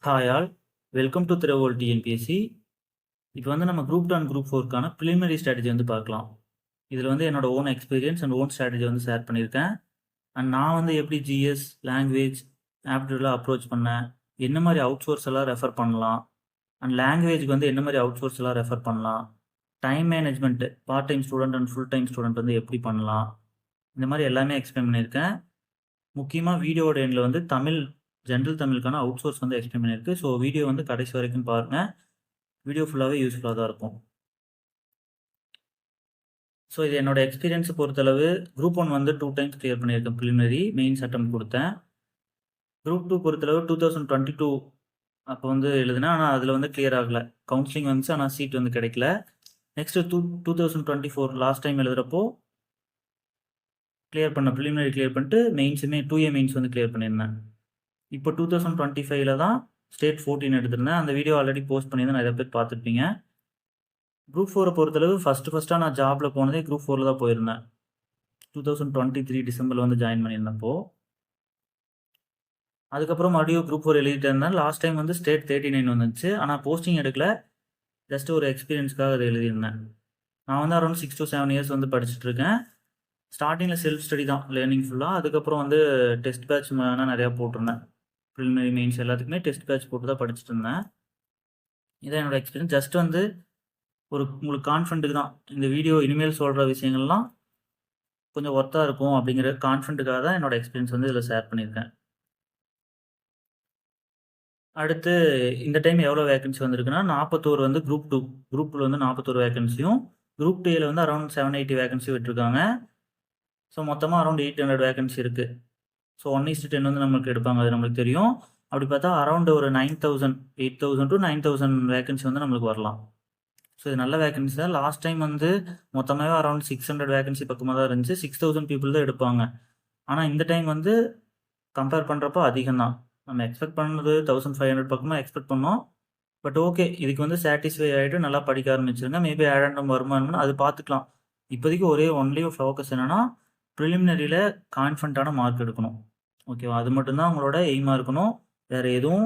Hi all, welcome to திரவோல் TNPSC. இப்போ வந்து நம்ம குரூப் 2 அண்ட் குரூப் 4க்கான ப்ரிலிமினரி ஸ்ட்ராட்டஜி வந்து பார்க்கலாம். இதில் வந்து என்னோட own experience and own strategy வந்து ஷேர் பண்ணியிருக்கேன். அண்ட் நான் வந்து எப்படி ஜிஎஸ், லாங்குவேஜ், ஆப்டிடியூட்லாம் அப்ரோச் பண்ணேன், என்ன மாதிரி அவுட் சோர்ஸ் எல்லாம் ரெஃபர் பண்ணலாம், அண்ட் லாங்குவேஜ்க்கு வந்து என்ன மாதிரி அவுட் சோர்ஸ் எல்லாம் ரெஃபர் பண்ணலாம், time management part time student and full time student வந்து எப்படி பண்ணலாம், இந்த மாதிரி எல்லாமே எக்ஸ்பிளைன் பண்ணியிருக்கேன். முக்கியமாக வீடியோட எண்டில் வந்து ஜென்ரல் தமிழுக்கான அவுட் சோர்ஸ் வந்து எக்ஸ்பிளைன் பண்ணியிருக்கு. ஸோ வீடியோ வந்து கடைசி வரைக்கும் பாருங்கள். வீடியோ ஃபுல்லாகவே யூஸ்ஃபுல்லாக தான் இருக்கும். ஸோ இது என்னோட எக்ஸ்பீரியன்ஸை பொறுத்தளவு குரூப் 1 வந்து 2 டைம்ஸ் கிளியர் பண்ணியிருக்கேன். ப்ரிலிமினரி மெயின்ஸ் அட்டம் கொடுத்தேன். குரூப் 2 பொறுத்தளவு 2022 அப்போ வந்து எழுதுனேன். ஆனால் அதில் வந்து கிளியர் ஆகலை. கவுன்சிலிங் வந்துச்சு, ஆனால் சீட் வந்து கிடைக்கல. நெக்ஸ்ட்டு 2024 லாஸ்ட் டைம் எழுதுகிறப்போ கிளியர் பண்ண ப்ரிலிமினரி கிளியர் பண்ணிட்டு மெயின்ஸுமே 2A மெயின்ஸ் வந்து கிளியர் பண்ணியிருந்தேன். இப்போ 2025 தான் ஸ்டேட் 14 எடுத்திருந்தேன். அந்த வீடியோ ஆல்ரெடி போஸ்ட் பண்ணியிருந்தேன், நிறைய பேர் பார்த்துருப்பீங்க. குரூப் 4 பொறுத்தளவு ஃபஸ்ட்டாக நான் ஜாபில் போனதே குரூப் 4 தான் போயிருந்தேன். 2023 டிசம்பரில் வந்து ஜாயின் பண்ணியிருந்தப்போ. அதுக்கப்புறம் மறுபடியும் குரூப் 4 எழுதிட்டு இருந்தேன். லாஸ்ட் டைம் வந்து ஸ்டேட் 39 வந்துச்சு. ஆனால் போஸ்டிங் எடுக்கல, ஜஸ்ட் ஒரு எக்ஸ்பீரியன்ஸ்க்காக அதை எழுதியிருந்தேன். நான் வந்து அரௌண்ட் 6 to 7 இயர்ஸ் வந்து படிச்சுட்டு இருக்கேன். ஸ்டார்டிங்கில் செல்ஃப் ஸ்டடி தான் லேர்னிங் ஃபுல்லாக. அதுக்கப்புறம் வந்து டெஸ்ட் பேட்ச் நிறையா போட்டிருந்தேன். ப்ரிலிமினரி மெயின்ஸ் எல்லாத்துக்குமே டெஸ்ட் பேட்ச் போட்டு தான் படிச்சுட்டு இருந்தேன். இதான் என்னோட எக்ஸ்பீரியன்ஸ். ஜஸ்ட் வந்து உங்களுக்கு கான்ஃபிடென்ட்டுக்கு தான் இந்த வீடியோ இனிமேல் சொல்கிற விஷயங்கள்லாம் கொஞ்சம் ஒர்த்தாக இருக்கும் அப்படிங்கிற கான்ஃபிடென்ட்டுக்காக தான் என்னோட எக்ஸ்பீரியன்ஸ் வந்து இதில் ஷேர் பண்ணியிருக்கேன். அடுத்து இந்த டைம் எவ்வளோ வேகன்சி வந்திருக்குன்னா 41 வந்து குரூப் 2 வந்து 41 வேகன்சியும், குரூப் 2 வந்து அரௌண்ட் 780 வேகன்சி விட்டுருக்காங்க. ஸோ மொத்தமாக அரௌண்ட் 800 வேகன்சி இருக்குது. ஸோ 1:10 வந்து நம்மளுக்கு எடுப்பாங்க, அது நம்மளுக்கு தெரியும். அப்படி பார்த்தா அரௌண்ட் ஒரு 8,000 to 9,000 வேகன்சி வந்து நம்மளுக்கு வரலாம். ஸோ இது நல்ல வேகன்சி தான். லாஸ்ட் டைம் வந்து மொத்தமாகவே அரௌண்ட் 600 வேகன்சி பக்கமாக தான் இருந்துச்சு. 6,000 பீப்புள் தான் எடுப்பாங்க. ஆனால் இந்த டைம் வந்து கம்பேர் பண்ணுறப்போ அதிகம் தான். நம்ம எக்ஸ்பெக்ட் பண்ணது 1,500 பக்கமாக எக்ஸ்பெக்ட் பண்ணோம். பட் ஓகே, இதுக்கு வந்து சாட்டிஸ்ஃபை ஆகிட்டு நல்லா படிக்க ஆரம்பிச்சிருங்க. மேபி ஆட் வருமானம்னு அது பார்த்துக்கலாம். இப்போதைக்கு ஒன்லி ஃபோக்கஸ் என்னென்னா ப்ரிலிமினரியில் கான்ஃபிடண்ட்டான மார்க் எடுக்கணும். ஓகேவா? அது மட்டும்தான் உங்களோட எய்மாக இருக்கணும். வேறு எதுவும்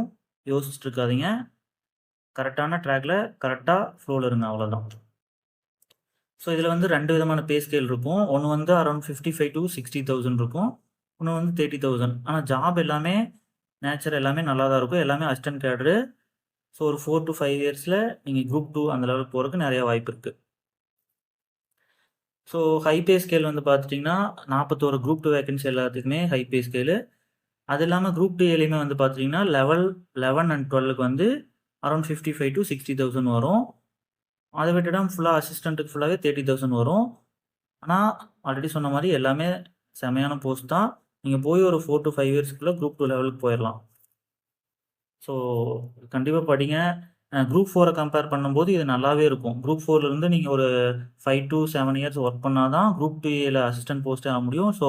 யோசிச்சுட்டு இருக்காதீங்க. கரெக்டான ட்ராக்ல கரெக்டாக ஃப்ளோவில் இருங்க, அவ்வளோதான். ஸோ இதில் வந்து 2 விதமான பே ஸ்கேல் இருக்கும். ஒன்று வந்து அரௌண்ட் 55 to 60,000 இருக்கும். ஒன்று வந்து 30,000. ஆனால் ஜாப் எல்லாமே நேச்சர் எல்லாமே நல்லா தான் இருக்கும். எல்லாமே அசிஸ்டன்ட் கேடரு. ஸோ ஒரு 4 to 5 இயர்ஸில் நீங்கள் குரூப் 2 அந்த லெவலுக்கு போகிறதுக்கு நிறைய வாய்ப்பு இருக்குது. ஸோ ஹை பே ஸ்கேல் வந்து பார்த்துட்டிங்கன்னா 41 குரூப் 2 வேகன்சி எல்லாத்துக்குமே ஹை பே ஸ்கேலு. அது இல்லாமல் குரூப் 2 ஏலையுமே வந்து பார்த்துட்டிங்கன்னா லெவல் 11 and 12க்கு வந்து அரௌண்ட் 55 to 60,000 வரும். அதை விட்டுட்டா ஃபுல்லாக அசிஸ்டண்ட்டுக்கு ஃபுல்லாகவே 30,000 வரும். ஆனால் ஆல்ரெடி சொன்ன மாதிரி எல்லாமே செமையான போஸ்ட் தான். நீங்கள் போய் ஒரு 4 to 5 இயர்ஸ்க்குள்ளே குரூப் 2 லெவலுக்கு போயிடலாம். ஸோ கண்டிப்பாக படிங்க. குரூப் 4 கம்பேர் பண்ணும்போது இது நல்லாவே இருக்கும். குரூப் 4லேருந்து நீங்கள் ஒரு 5 to 7 இயர்ஸ் ஒர்க் பண்ணால் தான் குரூப் 2 அசிஸ்டன்ட் போஸ்ட்டே ஆக முடியும். ஸோ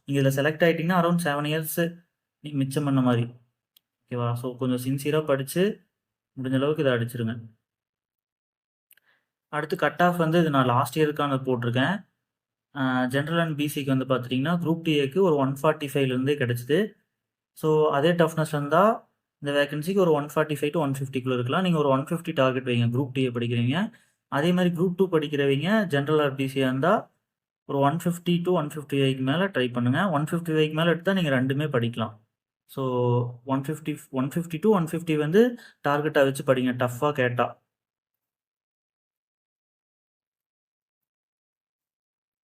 நீங்கள் இதில் செலக்ட் ஆகிட்டிங்கன்னா அரௌண்ட் 7 இயர்ஸ் நீங்கள் மிச்சம் பண்ண மாதிரி. ஓகேவா? ஸோ கொஞ்சம் சின்சியராக படித்து முடிஞ்ச அளவுக்கு இதை அடிச்சிருங்க. அடுத்து கட் ஆஃப் வந்து இது நான் லாஸ்ட் இயருக்கான போட்டிருக்கேன். ஜென்ரல் அண்ட் பிசிக்கு வந்து பார்த்துட்டிங்கன்னா குரூப் 2க்கு ஒரு 145லேருந்தே கிடச்சிது. ஸோ அதே டஃப்னஸ் இருந்தால் இந்த வேகன்சிக்கு ஒரு 145 to 150க்குள்ளே இருக்கலாம். நீங்கள் ஒரு 150 டார்கெட் வைங்க. குரூப் 2 படிக்கிறீங்க. அதே மாதிரி குரூப் 2 படிக்கிறவங்க ஜென்ரல் ஆர் பிசியாக இருந்தால் ஒரு 150 to 155க்கு மேலே ட்ரை பண்ணுங்கள். 155க்கு மேலே எடுத்தால் நீங்கள் ரெண்டுமே படிக்கலாம். ஸோ 150 to 150 வந்து டார்கெட்டாக வச்சு படிங்க, டஃப்பாக கேட்டால்.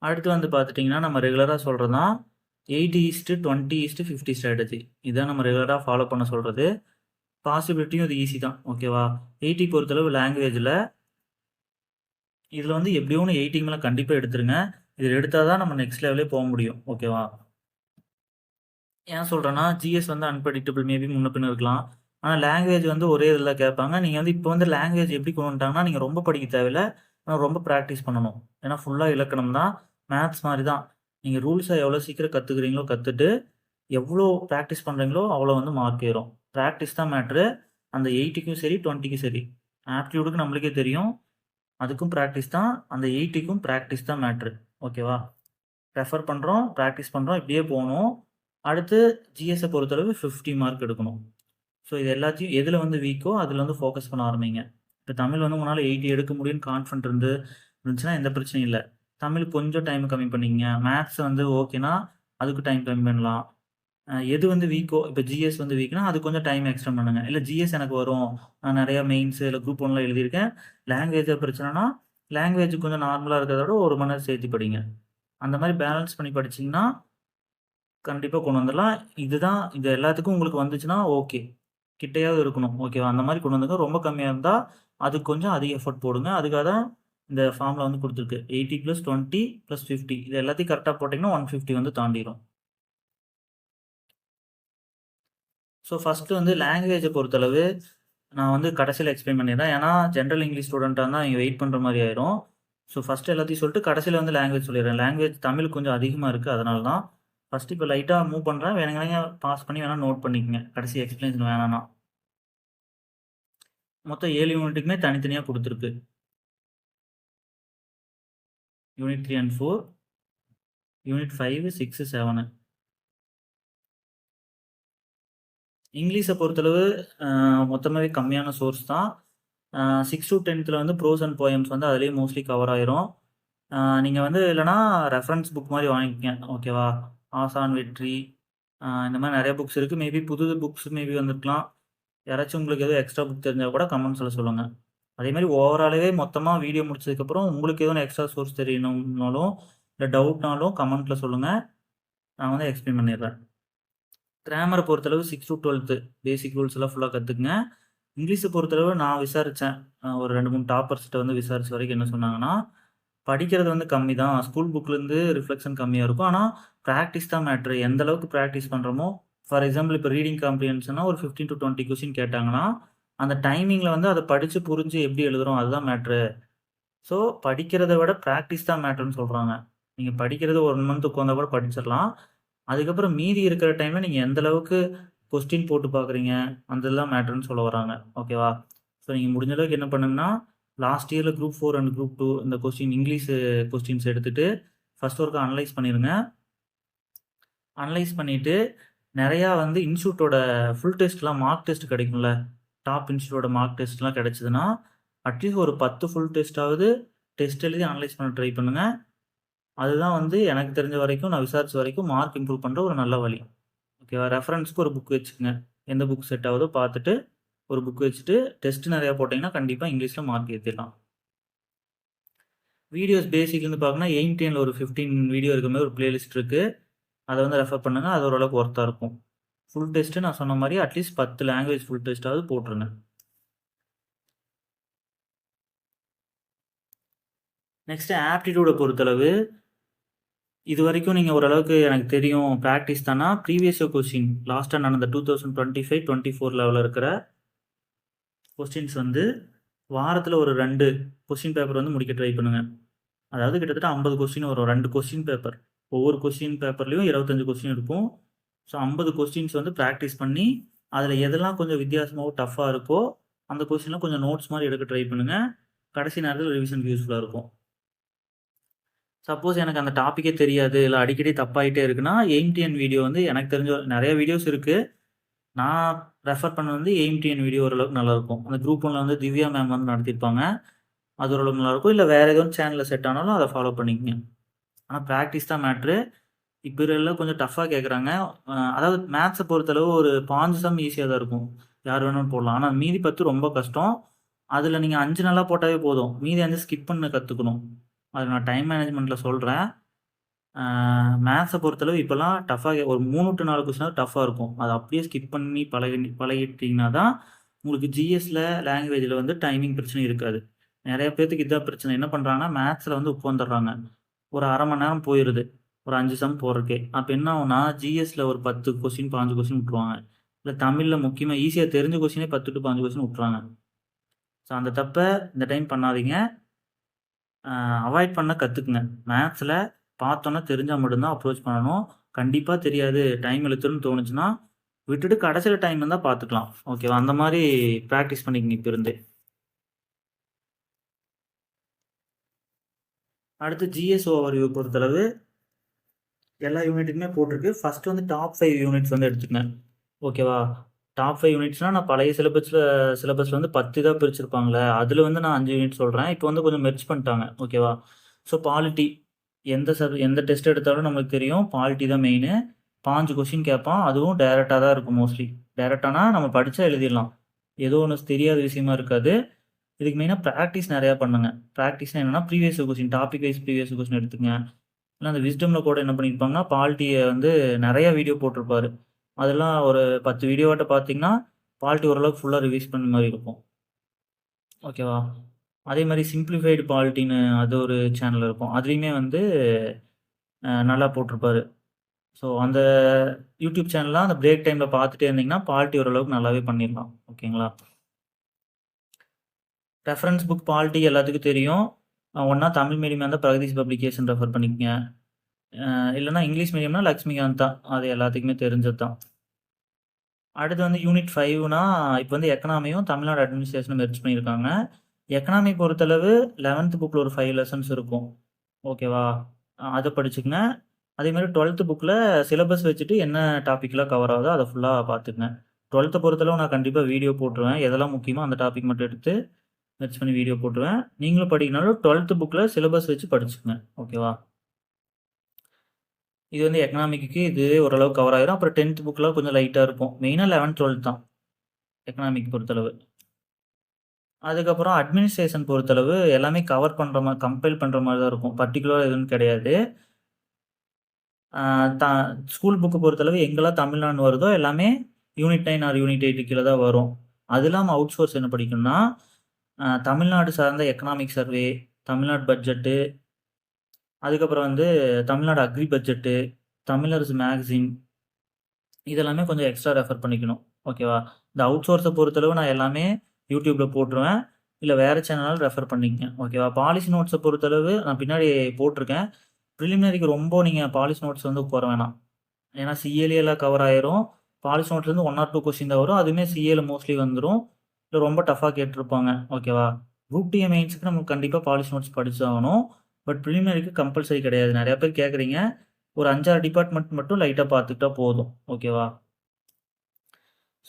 அடுத்து வந்து பார்த்துட்டிங்கன்னா நம்ம ரெகுலராக சொல்கிறது தான் 80:20:50 ஸ்ட்ராட்டஜி. இதுதான் நம்ம ரெகுலராக ஃபாலோ பண்ண சொல்கிறது. பாசிபிலிட்டியும் இது ஈஸி தான். ஓகேவா? 80 பொறுத்தளவு லாங்குவேஜில் இதில் வந்து எப்படியோ ஒன்று 80க்கு மேலே கண்டிப்பாக எடுத்துருங்க. இதில் எடுத்தால் தான் நம்ம நெக்ஸ்ட் லெவலே போக முடியும். ஓகேவா? ஏன் சொல்கிறேன்னா ஜிஎஸ் வந்து அன்பிரடிக்டபிள், மேபி முன்ன பின்ன இருக்கலாம். ஆனால் லாங்குவேஜ் வந்து ஒரே இதில் கேட்பாங்க. நீங்கள் வந்து இப்போ வந்து லாங்குவேஜ் எப்படி கொண்டு வந்துட்டாங்கன்னா நீங்கள் ரொம்ப படிக்க தேவையில்லை, ஆனால் ரொம்ப ப்ராக்டிஸ் பண்ணணும். ஏன்னா ஃபுல்லாக இலக்கணம் தான், மேத்ஸ் மாதிரி தான். நீங்கள் ரூல்ஸை எவ்வளோ சீக்கிரம் கற்றுக்குறீங்களோ கற்றுட்டு எவ்வளோ ப்ராக்டிஸ் பண்ணுறீங்களோ அவ்வளோ வந்து மார்க் ஏறும். ப்ராக்டிஸ் தான் மேட்ரு. அந்த 80க்கும் சரி 20க்கும் சரி. ஆப்டிடியூடுக்கு நம்மளுக்கே தெரியும், அதுக்கும் ப்ராக்டிஸ் தான். அந்த 80க்கும் ப்ராக்டிஸ் தான் மேட்ரு. ஓகேவா? ரெஃபர் பண்ணுறோம், ப்ராக்டிஸ் பண்ணுறோம், இப்படியே போகணும். அடுத்து ஜிஎஸ்ஸை பொறுத்தளவு 50 மார்க் எடுக்கணும். ஸோ இது எல்லாத்தையும் எதில் வந்து வீக்கோ அதில் வந்து ஃபோக்கஸ் பண்ண ஆரம்பிங்க. இப்போ தமிழ் வந்து உங்களால் 80 எடுக்க முடியும்னு கான்ஃபிடென்ட் இருந்துச்சுன்னா எந்த பிரச்சனையும் இல்லை. தமிழ் கொஞ்சம் டைம் கம்மி பண்ணிக்கங்க. மேத்ஸ் வந்து ஓகேனா அதுக்கு டைம் கம்மி பண்ணலாம். எது வந்து வீக்கோ, இப்போ ஜிஎஸ் வந்து வீக்னா அது கொஞ்சம் டைம் எக்ஸ்டெண்ட் பண்ணுங்க. இல்லை ஜிஎஸ் எனக்கு வரும், நான் நிறையா மெயின்ஸு இல்லை குரூப் ஒன்லாம் எழுதியிருக்கேன், லாங்குவேஜில் பிரச்சனைனா லாங்குவேஜ் கொஞ்சம் நார்மலாக இருக்கிறத விட 1 மணி நேரம் சேர்த்து படிங்க. அந்த மாதிரி பேலன்ஸ் பண்ணி படிச்சிங்கன்னா கண்டிப்பாக கொண்டு வந்துடலாம். இதுதான் இது எல்லாத்துக்கும் உங்களுக்கு வந்துச்சுன்னா ஓகே, கிட்டையாவது இருக்கணும் ஓகேவா? அந்த மாதிரி கொண்டு வந்துங்க. ரொம்ப கம்மியாக இருந்தால் அதுக்கு கொஞ்சம் அதிக எஃபர்ட் போடுங்க. அதுக்காக தான் இந்த ஃபார்மில் வந்து கொடுத்துருக்கு 80 + 20 + 50 இது எல்லாத்தையும் கரெக்டாக போட்டிங்கன்னா 150 வந்து தாண்டிடும். ஸோ ஃபஸ்ட்டு வந்து லாங்குவேஜை பொறுத்தளவு நான் வந்து கடைசியில் எக்ஸ்பிளைன் பண்ணிடுறேன். ஏன்னா ஜென்ரல் இங்கிலீஷ் ஸ்டூடெண்ட்டாக இருந்தால் இங்கே வெயிட் பண்ணுற மாதிரி ஆயிரும். ஸோ ஃபஸ்ட்டு எல்லாத்தையும் சொல்லிட்டு கடைசியில் வந்து லாங்குவேஜ் சொல்லிடுறேன். லாங்குவேஜ் தமிழ் கொஞ்சம் அதிகமாக இருக்குது, அதனால தான். ஃபஸ்ட்டு இப்போ லைட்டாக மூவ் பண்ணுறேன். வேணுங்க பாஸ் பண்ணி வேணால் நோட் பண்ணிக்கங்க, கடைசி எக்ஸ்பிளேஷன் வேணாம்னா. மொத்தம் 7 யூனிட்டுக்குமே தனித்தனியாக கொடுத்துருக்கு. Unit 3 and 4, unit 5, 6, 7. இங்கிலீஷை பொறுத்தளவு மொத்தமாகவே கம்மியான சோர்ஸ் தான். 6 to 10th வந்து ப்ரோஸ் அண்ட் போயம்ஸ் வந்து அதுலேயே மோஸ்ட்லி கவர் ஆயிரும். நீங்கள் வந்து இல்லைனா ரெஃபரன்ஸ் புக் மாதிரி வாங்கிக்கங்க ஓகேவா? ஆசான் வெற்றி இந்த மாதிரி நிறைய புக்ஸ் இருக்குது. மேபி புது புக்ஸ் மேபி வந்துருக்கலாம். யாராச்சும் உங்களுக்கு எதுவும் எக்ஸ்ட்ரா புக் தெரிஞ்சால் கூட கமெண்ட்ஸில் சொல்லுங்கள். அதேமாதிரி ஓவராலாகவே மொத்தமாக வீடியோ முடிச்சதுக்கப்புறம் உங்களுக்கு எதுவும் எக்ஸ்ட்ரா சோர்ஸ் தெரியணும்னாலும் இல்லை டவுட்னாலும் கமெண்ட்டில் சொல்லுங்கள், நான் வந்து எக்ஸ்பிளைன் பண்ணிடுறேன். கிராமரை பொறுத்தளவு 6 to 12th பேசிக் ரூல்ஸ் எல்லாம் ஃபுல்லாக கற்றுக்குங்க. இங்கிலீஷை பொறுத்தளவு நான் விசாரித்தேன், ஒரு 2-3 டாப்பர்ஸ்கிட்ட வந்து விசாரித்த வரைக்கும் என்ன சொன்னாங்கன்னா, படிக்கிறது வந்து கம்மி தான், ஸ்கூல் புக்லேருந்து ரிஃப்ளெக்ஷன் கம்மியாக இருக்கும், ஆனால் ப்ராக்டிஸ் தான் மேட்ரு. எந்த அளவுக்கு ப்ராக்டிஸ் பண்ணுறோமோ, ஃபார் எக்ஸாம்பிள் இப்போ ரீடிங் காம்ப்ரிஹென்ஷன்னா ஒரு 15 to 20 கொஸ்டின் கேட்டாங்கன்னா அந்த டைமிங்கில் வந்து அதை படித்து புரிஞ்சு எப்படி எழுதுகிறோம் அதுதான் மேட்ரு. ஸோ படிக்கிறத விட ப்ராக்டிஸ் தான் மேட்ருன்னு சொல்கிறாங்க. நீங்கள் படிக்கிறது 1 மந்த் உட்காந்தா கூட படிச்சிடலாம். அதுக்கப்புறம் மீதி இருக்கிற டைமில் நீங்கள் எந்த அளவுக்கு கொஸ்டின் போட்டு பார்க்குறீங்க அந்த இதெல்லாம் மேட்ருன்னு சொல்ல வராங்க ஓகேவா? ஸோ நீங்கள் முடிஞ்ச அளவுக்கு என்ன பண்ணுங்கன்னா, லாஸ்ட் இயரில் குரூப் 4 அண்ட் குரூப் 2 இந்த கொஸ்டின் இங்கிலீஷ் கொஸ்டின்ஸ் எடுத்துகிட்டு ஃபஸ்ட் ஒர்க்கு அனலைஸ் பண்ணிடுங்க. அனலைஸ் பண்ணிவிட்டு நிறையா வந்து இன்ஸ்டியூட்டோட ஃபுல் டெஸ்ட்லாம் மார்க் டெஸ்ட் கிடைக்கும்ல, டாப் இன்ஸ்டியூட்டோட மார்க் டெஸ்ட்லாம் கிடச்சிதுன்னா அட்லீஸ்ட் ஒரு 10 ஃபுல் டெஸ்ட்டாவது டெஸ்ட் எழுதி அனலைஸ் பண்ண ட்ரை பண்ணுங்கள். அதுதான் வந்து எனக்கு தெரிஞ்ச வரைக்கும், நான் விசாரிச்ச வரைக்கும் மார்க் இம்ப்ரூவ் பண்ணுற ஒரு நல்ல வழி ஓகேவா? ரெஃபரன்ஸ்க்கு ஒரு புக் வச்சுக்கோங்க, எந்த புக் செட் ஆகுதோ பார்த்துட்டு ஒரு புக் வச்சுட்டு டெஸ்ட் நிறையா போட்டிங்கன்னா கண்டிப்பாக இங்கிலீஷில் மார்க் ஏற்றிடலாம். வீடியோஸ் பேசிக்லேருந்து பார்க்கணுன்னா எய்ம்10ல் ஒரு 15 வீடியோ இருக்க மாதிரி ஒரு பிளேலிஸ்ட் இருக்குது, அதை வந்து ரெஃபர் பண்ணுங்கள். அது ஓரளவுக்கு ஒர்த்தாக இருக்கும். ஃபுல் டெஸ்ட்டு நான் சொன்ன மாதிரி அட்லீஸ்ட் 10 லாங்குவேஜ் ஃபுல் டெஸ்ட்டாவது போட்டுருங்க. நெக்ஸ்ட்டு ஆப்டிடியூடை பொறுத்தளவு இது வரைக்கும் நீங்கள் ஓரளவுக்கு எனக்கு தெரியும் ப்ராக்டிஸ் தானா, ப்ரீவியஸ் இயர் கொஸ்டின் லாஸ்ட்டாக நடந்த 2025-24 லெவலில் இருக்கிற கொஸ்டின்ஸ் வந்து வாரத்தில் ஒரு 2 கொஸ்டின் பேப்பர் வந்து முடிக்க ட்ரை பண்ணுங்கள். அதாவது கிட்டத்தட்ட 50 கொஸ்டின் வரும், 2 கொஸ்டின் பேப்பர். ஒவ்வொரு கொஸ்டின் பேப்பர்லேயும் 25 கொஸ்டின் இருக்கும். ஸோ 50 கொஸ்டின்ஸ் வந்து ப்ராக்டிஸ் பண்ணி அதில் எதெல்லாம் கொஞ்சம் வித்தியாசமாக டஃப்பாக இருக்கோ அந்த கொஸ்டின்லாம் கொஞ்சம் நோட்ஸ் மாதிரி எடுக்க ட்ரை பண்ணுங்கள். கடைசி நேரத்தில் ரிவிஷனுக்கு யூஸ்ஃபுல்லாக இருக்கும். சப்போஸ் எனக்கு அந்த டாப்பிக்கே தெரியாது, இல்லை அடிக்கடி தப்பாகிட்டே இருக்குன்னா எய்ம்10 வீடியோ வந்து எனக்கு தெரிஞ்ச நிறைய வீடியோஸ் இருக்குது. நான் ரெஃபர் பண்ண வந்து எய்ம்10 வீடியோ ஓரளவுக்கு நல்லாயிருக்கும். அந்த குரூப் 1ல் வந்து திவ்யா மேம் வந்து நடத்தியிருப்பாங்க, அது ஓரளவுக்கு நல்லாயிருக்கும். இல்லை வேறு எதுவும் சேனலில் செட் ஆனாலும் அதை ஃபாலோ பண்ணிக்கங்க. ஆனால் ப்ராக்டிஸ் தான் மேட்ரு. இப்போ எல்லாம் கொஞ்சம் டஃப்பாக கேட்குறாங்க. அதாவது மேத்ஸை பொறுத்தளவு ஒரு 5 சம் ஈஸியாக தான் இருக்கும், யார் வேணாலும் போடலாம். ஆனால் மீதி 10 ரொம்ப கஷ்டம். அதில் நீங்கள் 5 நல்லா போட்டாவே போதும், மீதி 5 ஸ்கிப் பண்ண கற்றுக்கணும். அது நான் டைம் மேனேஜ்மெண்ட்டில் சொல்கிறேன். மேத்ஸை பொறுத்தளவு இப்போல்லாம் டஃப்பாக ஒரு 3 to 4 கொஸ்டினாவது டஃப்பாக இருக்கும். அதை அப்படியே ஸ்கிப் பண்ணி பழகிட்டிங்கன்னா தான் உங்களுக்கு ஜிஎஸ்சில் லாங்குவேஜில் வந்து டைமிங் பிரச்சனை இருக்காது. நிறைய பேர்த்துக்கு இதான் பிரச்சனை. என்ன பண்ணுறாங்கன்னா மேத்ஸில் வந்து உட்காந்துடுறாங்க, ஒரு அரை மணி நேரம் போயிடுது ஒரு 5 சம் போடுறக்கே. அப்போ என்ன ஆகும்னா ஜிஎஸ்சில் ஒரு 10 கொஸ்டின் 15 கொஸ்டின் விட்ருவாங்க. இல்லை தமிழில் முக்கியமாக ஈஸியாக தெரிஞ்ச கொஸ்டினே 10 to 15 கொஸ்டின் விட்ருவாங்க. ஸோ அந்த தப்பை இந்த டைம் பண்ணாதீங்க, அவாய்ட் பண்ண கற்றுக்குங்க. மேத்ஸில் பார்த்தோன்னா தெரிஞ்சால் மட்டும்தான் அப்ரோச் பண்ணணும். கண்டிப்பாக தெரியாது டைம் இழுத்துன்னு தோணுச்சுன்னா விட்டுட்டு கடைசியில் டைம் இருந்தால் பார்த்துக்கலாம் ஓகேவா? அந்த மாதிரி ப்ராக்டிஸ் பண்ணிக்கங்க இப்போ இருந்தே. அடுத்து ஜிஎஸ் ஓவர்வியூ பொறுத்தளவு எல்லா யூனிட்டுக்குமே போட்டிருக்கு. ஃபஸ்ட்டு வந்து டாப் 5 யூனிட்ஸ் வந்து எடுத்துக்கங்க ஓகேவா? டாப் 5 யூனிட்ஸ்னா நான் பழைய சிலபஸ்ல வந்து 10 தான் பிரிச்சிருப்பாங்கல்ல. அதுல வந்து நான் 5 யூனிட் சொல்றேன். இப்போ வந்து கொஞ்சம் மெர்ஜ் பண்ணிட்டாங்க. ஓகேவா? ஸோ பாலிட்டி எந்த டெஸ்ட் எடுத்தாலும் நமக்கு தெரியும். பாலிட்டி தான் மெயினு. 5 கொஸ்டின் கேட்பான். அதுவும் டைரக்ட்டா தான் இருக்கும் மோஸ்ட்லி. டைரக்ட்டானா நம்ம படிச்சா எழுதிடலாம். ஏதோ ஒண்ணு தெரியாத விஷயமா இருக்காது. இதுக்கு மெயினா பிராக்டிஸ் நெறையா பண்ணுங்க. பிராக்டிஸ்னா என்னன்னா, previous question topic wise previous question எடுத்துக்கங்க. இல்ல அந்த விஸ்டம்ல கூட என்ன பண்ணியிருப்பாங்கன்னா, பாலிட்டிய வந்து நெறைய வீடியோ போட்டிருப்பாரு. அதெல்லாம் ஒரு 10 வீடியோவாட்ட பார்த்தீங்கன்னா, பாலிட்டி ஓரளவுக்கு ஃபுல்லா ரிவைஸ் பண்ண மாரி இருக்கும். ஓகேவா? அதே மாரி சிம்ப்ளிஃபைடு பாலிட்டின்னு அது ஒரு சேனல் இருக்கும். அதுலயுமே வந்து நல்லா போட்டிருப்பாரு. ஸோ அந்த யூடியூப் சேனல்லாம் அந்த பிரேக் டைம்ல பார்த்துட்டே இருந்தீங்கன்னா, பாலிட்டி ஓரளவுக்கு நல்லாவே பண்ணிடலாம். ஓகேங்களா? ரெஃபரன்ஸ் புக் பாலிட்டி எல்லாத்துக்கும் தெரியும். ஒண்ணா தமிழ் மீடியமா இருந்தா பிரகதீஷ் பப்ளிகேஷன் ரெஃபர் பண்ணிக்கங்க. இல்லன்னா இங்கிலீஷ் மீடியம்னா லக்ஷ்மிகாந்த் தான். அது எல்லாத்துக்குமே தெரிஞ்சது தான். அடுத்து வந்து யூனிட் 5னா இப்போ வந்து எக்கனாமியும் தமிழ்நாடு அட்மினிஸ்ட்ரேஷனும் மெர்ஜ் பண்ணியிருக்காங்க. எக்கனாமி பொறுத்தளவு 11த் புக்ல ஒரு 5 லெசன்ஸ் இருக்கும். ஓகேவா? அத படிச்சுக்கங்க. அதே மாரி 12த் புக்ல சிலபஸ் வச்சுட்டு என்ன டாபிக்லாம் கவர் ஆகுதோ அத ஃபுல்லா பார்த்துக்கங்க. 12த்த பொறுத்தளவு நான் கண்டிப்பா வீடியோ போட்டுருவேன். எதெல்லாம் முக்கியமோ அந்த டாபிக் மட்டும் எடுத்து மெர்ஜ் பண்ணி வீடியோ போட்டுருவேன். நீங்களும் படிக்கனாலும் 12த் புக்ல சிலபஸ் வச்சு படிச்சுக்கங்க. ஓகேவா? இது வந்து எக்கனாமிக்கு இதுவே ஓரளவுக்கு கவர் ஆயிரும். அப்புறம் 10த் புக்ல கொஞ்சம் லைட்டா இருக்கும். மெயினா 11, 12 தான். எக்கனாமிக் பொறுத்தளவு. அதுக்கப்புறம் அட்மினிஸ்ட்ரேஷன் பொறுத்தளவு எல்லாமே கவர் பண்ற மாரி கம்பைல் பண்ற மாரி தான் இருக்கும். பர்ட்டிகுலரா எதுவும் கிடையாது. ஆ த ஸ்கூல் புக் பொறுத்தளவு எங்கெல்லாம் தமிழ்நாடுன்னு வருதோ எல்லாமே யூனிட் 9 ஆர் யூனிட் 8 கீழ தான் வரும். அது இல்லாம அவுட் சோர்ஸ் என்ன படிக்கணும்னா, தமிழ்நாடு சார்ந்த எக்கனாமிக் சர்வே, தமிழ்நாடு பட்ஜெட்டு, அதுக்கப்புறம் வந்து Tamil Nadu agri budget, Tamilarasu magazine இதெல்லாமே கொஞ்சம் எக்ஸ்ட்ரா ரெஃபர் பண்ணிக்கணும். ஓகேவா? இந்த அவுட் சோர்ஸ பொறுத்தளவு நான் எல்லாமே யூடியூப்ல போட்டுருவேன். இல்ல வேற சேனல்னாலும் ரெஃபர் பண்ணிக்கங்க. ஓகேவா? பாலிசி நோட்ஸ பொறுத்தளவு நான் பின்னாடி போட்டிருக்கேன். பிரிலிமினரிக்கு ரொம்ப நீங்க பாலிசி நோட்ஸ் வந்து போட வேணாம். ஏன்னா சிஏலயே எல்லாம் கவர் ஆயிரும். பாலிசி நோட்ஸ்லேருந்து 1 ஆர் 2 கொஸ்டின் தான் வரும். அதுவுமே சிஏல மோஸ்ட்லி வந்துரும். இல்ல ரொம்ப டஃப்பா கேட்டிருப்பாங்க. ஓகேவா? குரூப் டி மெயின்ஸ்க்கு நமக்கு கண்டிப்பா பாலிசி நோட்ஸ் படிச்சாகணும். பட் பிரிலிமினரிக்கு கம்பல்சரி கிடையாது. நெறைய பேர் கேட்குறீங்க. ஒரு 5, 6 டிபார்ட்மெண்ட் மட்டும் லைட்டா பார்த்துக்கிட்டா போதும். ஓகேவா?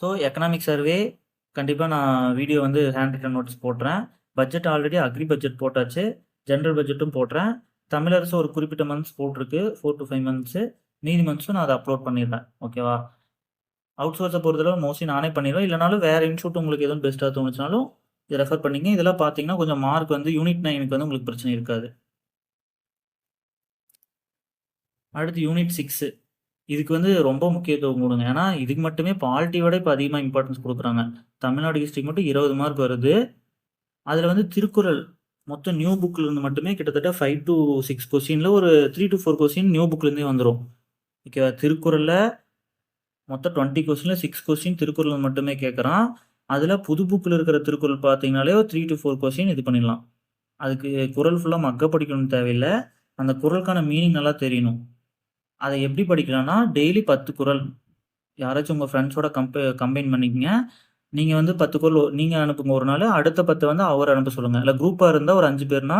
ஸோ எக்கனாமிக் சர்வே கண்டிப்பா நான் வீடியோ வந்து ஹேண்ட் ரிட்டன் நோட்ஸ் போடுறேன். பட்ஜெட் ஆல்ரெடி அக்ரி பட்ஜெட் போட்டாச்சு. ஜெனரல் பட்ஜெட்டும் போடுறேன். தமிழரசு ஒரு குறிப்பிட்ட மந்த்ஸ் போட்டிருக்கு. 4 to 5 மந்த்ஸு. மீதி மந்த்ஸும் நான் அத அப்லோட் பண்ணிடுறேன். ஓகேவா? அவுட் சோர்ஸ பொறுத்தளவு மோஸ்ட்லி நானே பண்ணிருவேன். இல்லனாலும் வேற இன்ஸ்டிடியூட் உங்களுக்கு எதுவும் பெஸ்ட்டா தோணுச்சுனாலும் இத ரெஃபர் பண்ணீங்க. இதெல்லாம் பார்த்தீங்கன்னா, கொஞ்சம் மார்க் வந்து யூனிட் 9க்கு வந்து உங்களுக்கு பிரச்சனை இருக்காது. அடுத்து யூனிட் 6 இதுக்கு வந்து ரொம்ப முக்கியத்துவம் குடுங்க. ஏன்னா, இதுக்கு மட்டுமே பாலிட்டி விட இப்ப அதிகமா இம்பார்ட்டன்ஸ் குடுக்குறாங்க. தமிழ்நாடு ஹிஸ்ட்ரிக்கு மட்டும் 20 மார்க் வருது. அதுல வந்து திருக்குறள் மொத்தம் நியூ புக்ல இருந்து மட்டுமே கிட்டத்தட்ட 5 to 6 கொஸ்டின்ல ஒரு 3 to 4 கொஸ்டின் நியூ புக்ல இருந்தே வந்துரும். ஓகேவா? திருக்குறள்ல மொத்தம் 20 கொஸ்டின்ல 6 கொஸ்டின் திருக்குறள் மட்டுமே கேட்கறான். அதுல புது புக்ல இருக்கிற திருக்குறள் பார்த்தீங்கனாலே ஒரு 3 to 4 கொஸ்டின் இது பண்ணிடலாம். அதுக்கு குறள் ஃபுல்லா மக்கப் படிக்கணும்னு தேவையில்ல. அந்த குறளுக்கான மீனிங் நல்லா தெரியணும். அத எப்படி படிக்கலாம்னா, டெய்லி 10 குறள் யாராச்சும் உங்க ஃப்ரெண்ட்ஸோட கம்பைன் பண்ணிக்கங்க. நீங்க வந்து 10 குறள் நீங்க அனுப்புங்க ஒரு நாளு. அடுத்த 10 வந்து அவர் அனுப்ப சொல்லுங்க. இல்ல குரூப்பா இருந்தா ஒரு 5 பேர்னா,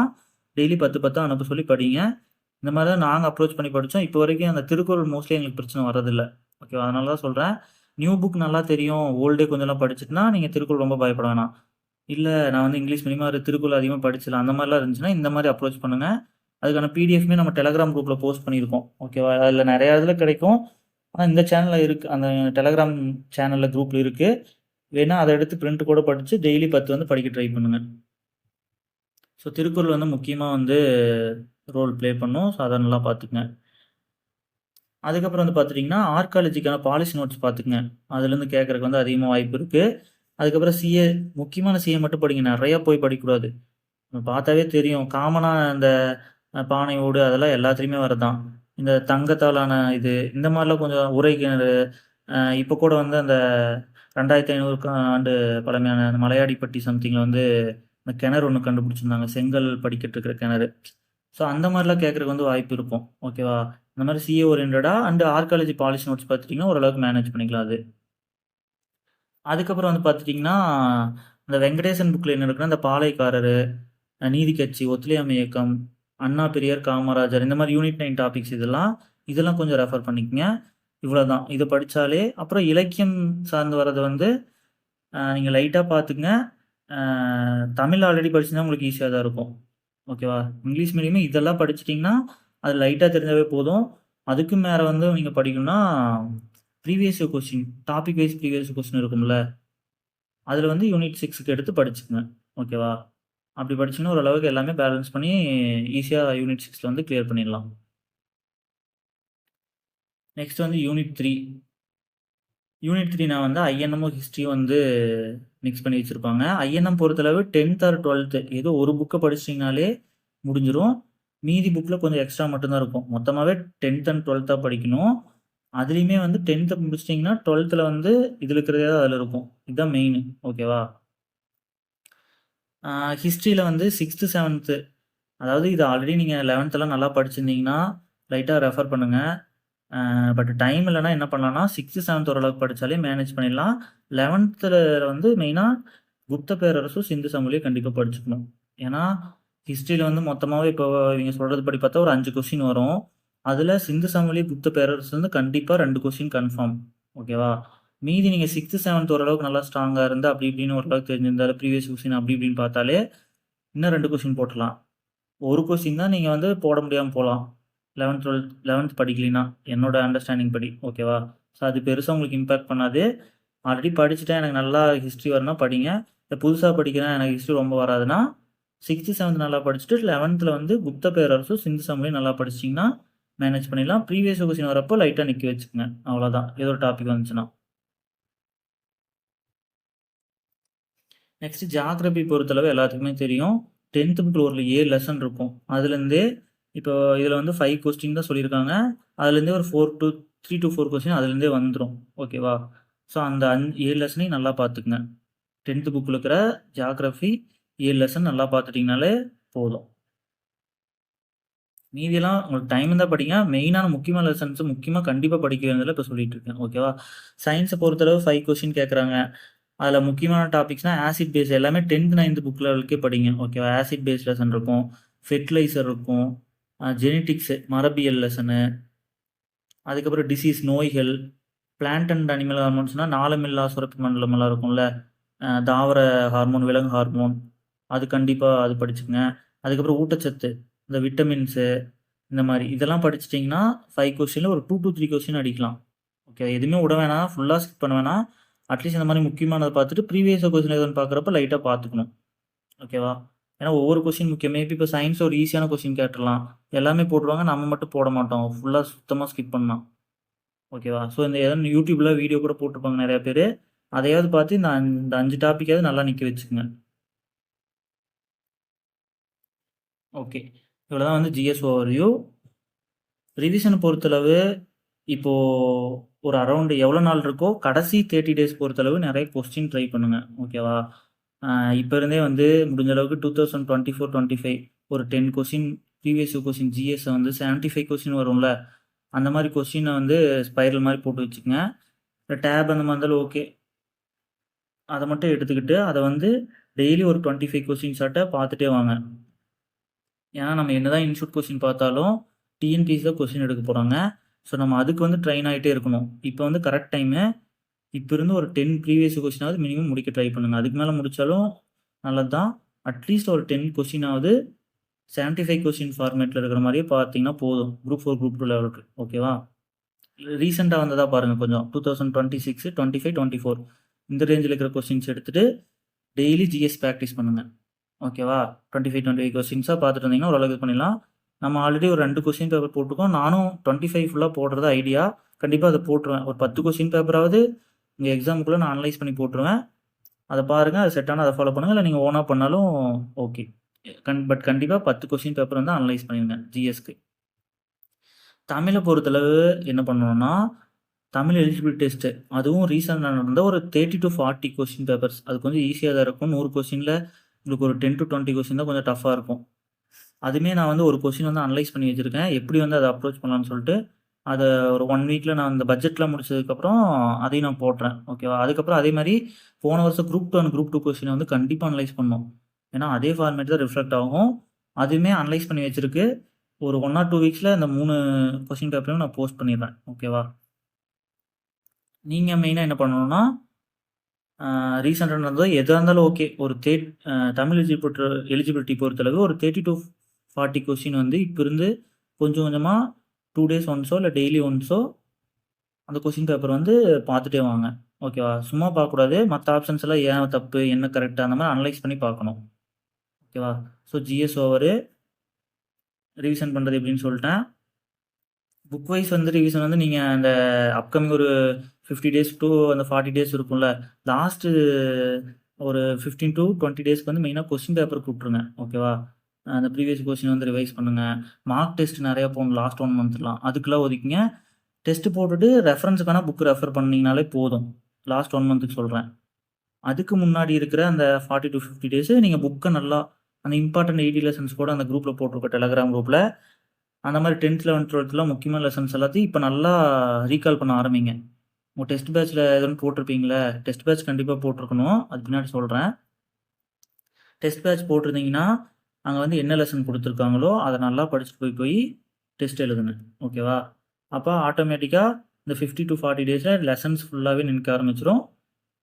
டெய்லி 10, 10 அனுப்ப சொல்லி படிங்க. இந்த மாரி தான் நாங்க அப்ரோச் பண்ணி படிச்சோம். இப்போ வரைக்கும் அந்த திருக்குறள் மோஸ்ட்லி எங்களுக்கு பிரச்சனை வர்றதில்ல. ஓகேவா? அதனால தான் சொல்றேன். நியூ புக் நல்லா தெரியும். ஓல்டே கொஞ்சம்லாம் படிச்சுட்டுனா, நீங்க திருக்குறள் ரொம்ப பயப்பட வேணாம். இல்ல நான் வந்து இங்கிலீஷ் மீடியமா திருக்குறள் அதிகமா படிச்சல அந்த மாரிலாம் இருந்துச்சுன்னா, இந்த மாரி அப்ரோச் பண்ணுங்க. அதுக்கான பிடிஎஃப்மே நம்ம டெலகிராம் குரூப்ல போஸ்ட் பண்ணியிருக்கோம். ஓகேவா? அதுல நெறைய இதுல கிடைக்கும். ஆனா இந்த சேனல்ல இருக்கு. அந்த டெலகிராம் சேனல்ல குரூப்ல இருக்கு. வேணா அத எடுத்து பிரிண்ட் கூட படிச்சு டெய்லி 10 வந்து படிக்க ட்ரை பண்ணுங்க. ஸோ திருக்குறள் வந்து முக்கியமா வந்து ரோல் ப்ளே பண்ணும். ஸோ அத நல்லா பார்த்துக்கங்க. அதுக்கப்புறம் வந்து பார்த்துட்டீங்கன்னா, ஆர்க்காலஜிக்கான பாலிசி நோட்ஸ் பார்த்துக்கங்க. அதுலேருந்து கேட்கறக்கு வந்து அதிகமா வாய்ப்பு இருக்கு. அதுக்கப்புறம் சிஏ முக்கியமான சிஏ மட்டும் படிங்க. நெறைய போய் படிக்கக்கூடாது. பார்த்தாவே தெரியும். காமனா இந்த பானை ஓடு அதெல்லாம் எல்லாத்துலயுமே வரதுதான். இந்த தங்கத்தாலான இது, இந்த மாரிலாம் கொஞ்சம் உரைக்கிணறு, இப்ப கூட வந்து அந்த 2500 ஆண்டு பழமையான அந்த மலையாடிப்பட்டி சம்திங்ல வந்து இந்த கிணறு ஒண்ணு கண்டுபிடிச்சிருந்தாங்க. செங்கல் படிக்கட்டு இருக்கிற கிணறு. ஸோ அந்த மாரிலாம் கேட்கறக்கு வந்து வாய்ப்பு இருக்கும். ஓகேவா? இந்த மாரி சிஏ ஓரியன்டடா அண்ட் ஆர்க்காலஜி பாலிசி நோட்ஸ் பார்த்துட்டீங்கன்னா, ஓரளவுக்கு மேனேஜ் பண்ணிக்கலாம் அது. அதுக்கப்புறம் வந்து பார்த்துட்டீங்கன்னா, இந்த வெங்கடேசன் புக்ல என்ன இருக்குன்னா, இந்த பாளையக்காரரு, நீதிக்கட்சி, ஒத்துழையாமை இயக்கம், அண்ணா, பெரியார், காமராஜர் இந்த மாரி யூனிட் 9 டாபிக்ஸ் இதெல்லாம் கொஞ்சம் ரெஃபர் பண்ணிக்கங்க. இவ்வளோதான். இத படிச்சாலே அப்புறம் இலக்கியம் சார்ந்து வர்றது வந்து நீங்க லைட்டா பார்த்துக்கங்க. தமிழ் ஆல்ரெடி படிச்சிருந்தா உங்களுக்கு ஈஸியா தான் இருக்கும். ஓகேவா? இங்கிலீஷ் மீடியமே இதெல்லாம் படிச்சுட்டீங்கன்னா, அது லைட்டா தெரிஞ்சாவே போதும். அதுக்கு மேல வந்து நீங்க படிக்கணும்னா, previous year question, topic wise previous question இருக்கும்ல, அதுல வந்து யூனிட் 6க்கு எடுத்து படிச்சுக்கங்க. ஓகேவா? அப்படி படிச்சீங்கன்னா ஓரளவுக்கு எல்லாமே பேலன்ஸ் பண்ணி ஈஸியா யூனிட் 6ல வந்து கிளியர் பண்ணிடலாம். நெக்ஸ்ட் வந்து யூனிட் 3. யூனிட் 3 நான் வந்து ஐஎன்எம்மும் ஹிஸ்ட்ரியும் வந்து மிக்ஸ் பண்ணி வச்சிருப்பாங்க. ஐஎன்எம் பொறுத்தளவு 10th ஆர் 12th ஏதோ ஒரு புக்கை படிச்சிட்டிங்கனாலே முடிஞ்சிரும். மீதி புக்கில் கொஞ்சம் எக்ஸ்ட்ரா மட்டும்தான் இருக்கும். மொத்தமாகவே 10th அண்ட் 12th படிக்கணும். அதுலேயுமே வந்து 10th முடிச்சிட்டிங்கன்னா 12th வந்து இதில் இருக்கிறதே தான் அதில் இருக்கும். இதுதான் மெயின். ஓகேவா? ஹிஸ்ட்ரியில் வந்து 6th 7th, அதாவது இது ஆல்ரெடி நீங்கள் 11th நல்லா படிச்சிருந்தீங்கன்னா லைட்டாக ரெஃபர் பண்ணுங்கள். பட் டைம் இல்லைன்னா என்ன பண்ணலாம்னா 6th 7th ஓரளவுக்கு படித்தாலே மேனேஜ் பண்ணிடலாம். 11th வந்து மெயினாக குப்த பேரரசும் சிந்து சமவெளியும் கண்டிப்பாக படிச்சுக்கணும். ஏன்னா ஹிஸ்ட்ரியில் வந்து மொத்தமாகவே இப்போ இவங்க சொல்கிறது படி பார்த்தா ஒரு 5 கொஸ்டின் வரும். அதில் சிந்து சமவெளி குப்த பேரரசு வந்து கண்டிப்பாக 2 கொஸ்டின் கன்ஃபார்ம். ஓகேவா? மீதி நீங்கள் 6th 7th ஓரளவுக்கு நல்லா ஸ்ட்ராங்காக இருந்து அப்படி இப்படின்னு ஓரளவுக்கு தெரிஞ்சிருந்தாலும் ப்ரீவியஸ் கொஸ்டின் அப்படி இப்படின்னு பார்த்தாலே இன்னும் 2 கொஸ்டின் போட்டுடலாம். ஒரு கொஸ்டின் தான் நீங்கள் வந்து போட முடியாமல் போகலாம் 11th படிக்கலைன்னா, என்னோட அண்டர்ஸ்டாண்டிங் படி. ஓகேவா? ஸோ அது பெருசாக உங்களுக்கு இம்பேக்ட் பண்ணாது. ஆல்ரெடி படிச்சுட்டேன், எனக்கு நல்லா ஹிஸ்ட்ரி வரணும்னா படிங்க. இல்லை புதுசாக படிக்கிறேன், எனக்கு ஹிஸ்ட்ரி ரொம்ப வராதுன்னா 6th 7th நல்லா படிச்சுட்டு 11th வந்து குப்த பேரரசும் சிந்து சமவெளியும் நல்லா படிச்சிட்டிங்கன்னா மேனேஜ் பண்ணிடலாம். ப்ரீவியஸ் கொஸ்டின் வரப்போ லைட்டாக நிற்க வச்சுக்கோங்க. அவ்வளோதான், ஏதோ ஒரு டாபிக் வந்துச்சுன்னா. நெக்ஸ்ட் ஜியாகிரபி பொறுத்தளவு எல்லாத்துக்குமே தெரியும். 10th புக்கில் ஒரு 7 லெசன் இருக்கும். அதுலேருந்தே இப்போ இதில் வந்து 5 கொஸ்டின் தான் சொல்லியிருக்காங்க. அதுலேருந்தே ஒரு 3 to 4 கொஸ்டின் அதுலேருந்தே வந்துடும். ஓகேவா? ஸோ அந்த 7 லெசனையும் நல்லா பார்த்துக்குங்க. 10th புக்கில் இருக்கிற ஜியாகிரபி 7 லெசன் நல்லா பார்த்துட்டிங்கனாலே போதும். மீதியெல்லாம் உங்களுக்கு டைம் இருந்தால் படிங்க. மெயினான முக்கியமான லெசன்ஸ் முக்கியமாக கண்டிப்பாக படிக்க வேண்டியதில் இப்போ சொல்லிட்டு இருக்கேன். ஓகேவா? சயின்ஸை பொறுத்தளவு 5 கொஸ்டின் கேட்குறாங்க. அதில் முக்கியமான டாபிக்ஸ்னால் ஆசிட் பேஸ் எல்லாமே 10th 9th புக்கில் படிங்க. ஓகேவா? ஆசிட் பேஸ் லெசன் இருக்கும், ஃபெர்டிலைசர் இருக்கும், ஜெனட்டிக்ஸு மரபியல் லெசனு, அதுக்கப்புறம் டிசீஸ் நோய்கள், பிளான்ட் அண்ட் அனிமல் ஹார்மோன்ஸ்னால் நாளமில்லா சுரப்பி மண்டலமெல்லாம் இருக்கும்ல, தாவர ஹார்மோன், விலங்கு ஹார்மோன், அது கண்டிப்பாக அது படிச்சுங்க. அதுக்கப்புறம் ஊட்டச்சத்து, இந்த விட்டமின்ஸு, இந்த மாதிரி இதெல்லாம் படிச்சிட்டிங்கன்னா 5 கொஸ்டினில் ஒரு 2 to 3 கொஸ்டின் அடிக்கலாம். ஓகே, எதுவுமே விட வேணாம், ஃபுல்லாக ஸ்கிப் பண்ண வேணாம். அட்லீஸ்ட் இந்த மாதிரி முக்கியமானதை பார்த்துட்டு ப்ரீவியஸ் கொஸ்டின் எதுன்னு பார்க்குறப்ப லைட்டாக பார்த்துக்கணும். ஓகேவா? ஏன்னா ஒவ்வொரு கொஸ்டின் முக்கியம். மேபி இப்போ சயின்ஸ் ஒரு ஈஸியான கொஸ்டின் கேட்டுடலாம், எல்லாமே போட்டுருவாங்க, நம்ம மட்டும் போட மாட்டோம், ஃபுல்லாக சுத்தமாக ஸ்கிப் பண்ணலாம். ஓகேவா? ஸோ இந்த எதாவது யூடியூப்பில் வீடியோ கூட போட்டிருப்பாங்க நிறையா பேர், அதையாவது பார்த்து இந்த 5 டாப்பிக்காவது நல்லா நிற்க வச்சுக்கோங்க. ஓகே, இவ்வளோ தான் வந்து ஜிஎஸ் ஓவர்வியூ. ரிவிஷனை பொறுத்தளவு இப்போது ஒரு அரௌண்டு எவ்வளோ நாள் இருக்கோ கடைசி 30 days பொறுத்தளவு நிறைய கொஸ்டின் ட்ரை பண்ணுங்கள். ஓகேவா? இப்போ இருந்தே வந்து முடிஞ்ச அளவுக்கு 2024-25 ஒரு 10 கொஸ்டின் ப்ரீவியஸ் கொஸ்டின் ஜிஎஸ்ஸை வந்து 75 கொஸ்டின் வரும்ல, அந்த மாதிரி கொஸ்டினை வந்து ஸ்பைரல் மாதிரி போட்டு வச்சுக்கோங்க. இல்லை டேப் அந்த மாதிரி இருந்தாலும் ஓகே, அதை மட்டும் எடுத்துக்கிட்டு அதை வந்து டெய்லி ஒரு 25 கொஸ்டின்ஸாட்ட பார்த்துட்டே வாங்க. ஏன்னா நம்ம என்னதான் இன்ஸ்டியூட் கொஸ்டின் பார்த்தாலும் டிஎன்பிஎஸ்சியில் கொஸ்டின் எடுக்க போகிறாங்க. ஸோ நம்ம அதுக்கு வந்து ட்ரெயின் ஆகிட்டே இருக்கணும். இப்போ வந்து கரெக்ட் டைமு, இப்போ இருந்து ஒரு 10 ப்ரீவியஸ் கொஸ்டினாவது மினிமம் முடிக்க ட்ரை பண்ணுங்கள். அதுக்கு மேலே முடித்தாலும் நல்லது தான். அட்லீஸ்ட் ஒரு 10 கொஸ்டினாவது 75 கொஸ்டின் ஃபார்மேட்டில் இருக்கிற மாதிரியே பார்த்தீங்கன்னா போதும், குரூப் 4 குரூப் 2 லெவலுக்கு. ஓகேவா? ரீசெண்டாக வந்ததாக பாருங்கள் கொஞ்சம், 2026 25 24 இந்த ரேஞ்சில் இருக்கிற கொஸ்டின்ஸ் எடுத்துகிட்டு டெய்லி ஜிஎஸ் ப்ராக்டிஸ் பண்ணுங்கள். ஓகேவா? 25 கொஸ்டின்ஸாக பார்த்துட்டு இருந்தீங்கன்னா ஓரளவுக்கு பண்ணிடலாம். நம்ம ஆல்ரெடி ஒரு 2 கொஸ்டின் பேப்பர் போட்டிருக்கோம். நானும் 25 ஃபுல்லாக போடுறது ஐடியா. கண்டிப்பாக அதை போட்டுருவேன். ஒரு 10 கொஸ்டின் பேப்பராவது இங்கே எக்ஸாமுக்குள்ளே நான் அனலைஸ் பண்ணி போட்டுருவேன். அதை பாருங்கள், அது செட்டான அதை ஃபாலோ பண்ணுங்கள். இல்லை நீங்கள் ஓனாக பண்ணாலும் ஓகே. பட் கண்டிப்பாக 10 கொஸ்டின் பேப்பர் வந்து அனலைஸ் பண்ணிடுங்க ஜிஎஸ்க்கு. தமிழை பொறுத்தளவு என்ன பண்ணணும்னா தமிழ் எலிஜிபிலிட்டி டெஸ்ட்டு, அதுவும் ரீசெண்டாக நடந்த ஒரு 30 to 40 கொஸ்டின் பேப்பர்ஸ். அது கொஞ்சம் ஈஸியாக தான் இருக்கும். 100 கொஸ்டினில் உங்களுக்கு ஒரு 10 to 20 கொஸ்டின் தான் கொஞ்சம் டஃப்பாக இருக்கும். அதுவுமே நான் வந்து ஒரு கொஸ்டின் வந்து அனலைஸ் பண்ணி வச்சுருக்கேன், எப்படி வந்து அதை அப்ரோச் பண்ணலான்னு சொல்லிட்டு. அதை ஒரு 1 வீக்கில் நான் இந்த பட்ஜெட்லாம் முடிச்சதுக்கப்புறம் அதையும் நான் போடுறேன். ஓகேவா? அதுக்கப்புறம் அதே மாதிரி போன வருஷம் குரூப் 2 அண்ட் குரூப் 2 கொஸ்டினை வந்து கண்டிப்பாக அனலைஸ் பண்ணணும். ஏன்னா அதே ஃபார்மேட் தான் ரிஃப்ளெக்ட் ஆகும். அதுவுமே அனலைஸ் பண்ணி வச்சுருக்கு. ஒரு 1 or 2 வீக்ஸில் இந்த 3 கொஸ்டின் பேப்பரையும் நான் போஸ்ட் பண்ணிடுறேன். ஓகேவா? நீங்கள் மெயினாக என்ன பண்ணணும்னா ரீசெண்டாக நடந்ததோ எதாக இருந்தாலும் ஓகே. ஒரு தமிழ் எலிஜிபிலிட்டி பொறுத்தளவு ஒரு 30 to 40 கொஸ்டின் வந்து இப்போ இருந்து கொஞ்சம் கொஞ்சமாக 2 டேஸ் ஒன்ஸோ இல்லை டெய்லி ஒன்ஸோ அந்த கொஸ்டின் பேப்பர் வந்து பார்த்துட்டே வாங்க. ஓகேவா? சும்மா பார்க்கக்கூடாது. மற்ற ஆப்ஷன்ஸ் எல்லாம் ஏன் தப்பு, என்ன கரெக்ட், அந்த மாதிரி அனலைஸ் பண்ணி பார்க்கணும். ஓகேவா? ஸோ ஜிஎஸ் ஓவரு ரிவிஷன் பண்ணுறது எப்படின்னு சொல்லிட்டேன். புக் வைஸ் வந்து ரிவிஷன் வந்து நீங்கள் அந்த அப்கமிங் ஒரு 50 டேஸ் டு அந்த 40 டேஸ் இருக்கும்ல, லாஸ்ட்டு ஒரு 15 to 20 டேஸ்க்கு வந்து மெயினாக கொஸ்டின் பேப்பர் கூப்பிட்ருங்க. ஓகேவா? அந்த ப்ரீவியஸ் கொஸ்டின் வந்து ரிவைஸ் பண்ணுங்கள். மார்க் டெஸ்ட் நிறையா போகணும் லாஸ்ட் 1 மந்த்லாம். அதுக்கெல்லாம் ஒதுக்கிங்க. டெஸ்ட் போட்டுட்டு ரெஃபரன்ஸுக்கான புக் ரெஃபர் பண்ணிங்கனாலே போதும். லாஸ்ட் 1 மந்த்துக்கு சொல்கிறேன். அதுக்கு முன்னாடி இருக்கிற அந்த 40 to 50 டேஸு நீங்கள் புக்கை நல்லா அந்த இம்பார்ட்டன்ட் 80 லெசன்ஸ் கூட அந்த குரூப்பில் போட்டிருக்க டெலகிராம் குரூப்பில் அந்த மாதிரி 10th 11th 12th முக்கியமான லெசன்ஸ் எல்லாத்தையும் இப்போ நல்லா ரீகால் பண்ண ஆரம்பிங்க. உங்கள் டெஸ்ட் பேட்ச்சில் எதுவும் போட்டிருப்பீங்களே, டெஸ்ட் பேட்ச் கண்டிப்பாக போட்டிருக்கணும். அது பின்னாடி சொல்கிறேன். டெஸ்ட் பேட்ச் போட்டிருந்தீங்கன்னா அங்கே வந்து என்ன லெசன் கொடுத்துருக்காங்களோ அதை நல்லா படிச்சுட்டு போய் டெஸ்ட் எழுதுங்க. ஓகேவா? அப்போ ஆட்டோமேட்டிக்காக இந்த 50 to 40 டேஸில் லெசன்ஸ் ஃபுல்லாகவே நிற்க ஆரம்பிச்சிடும்.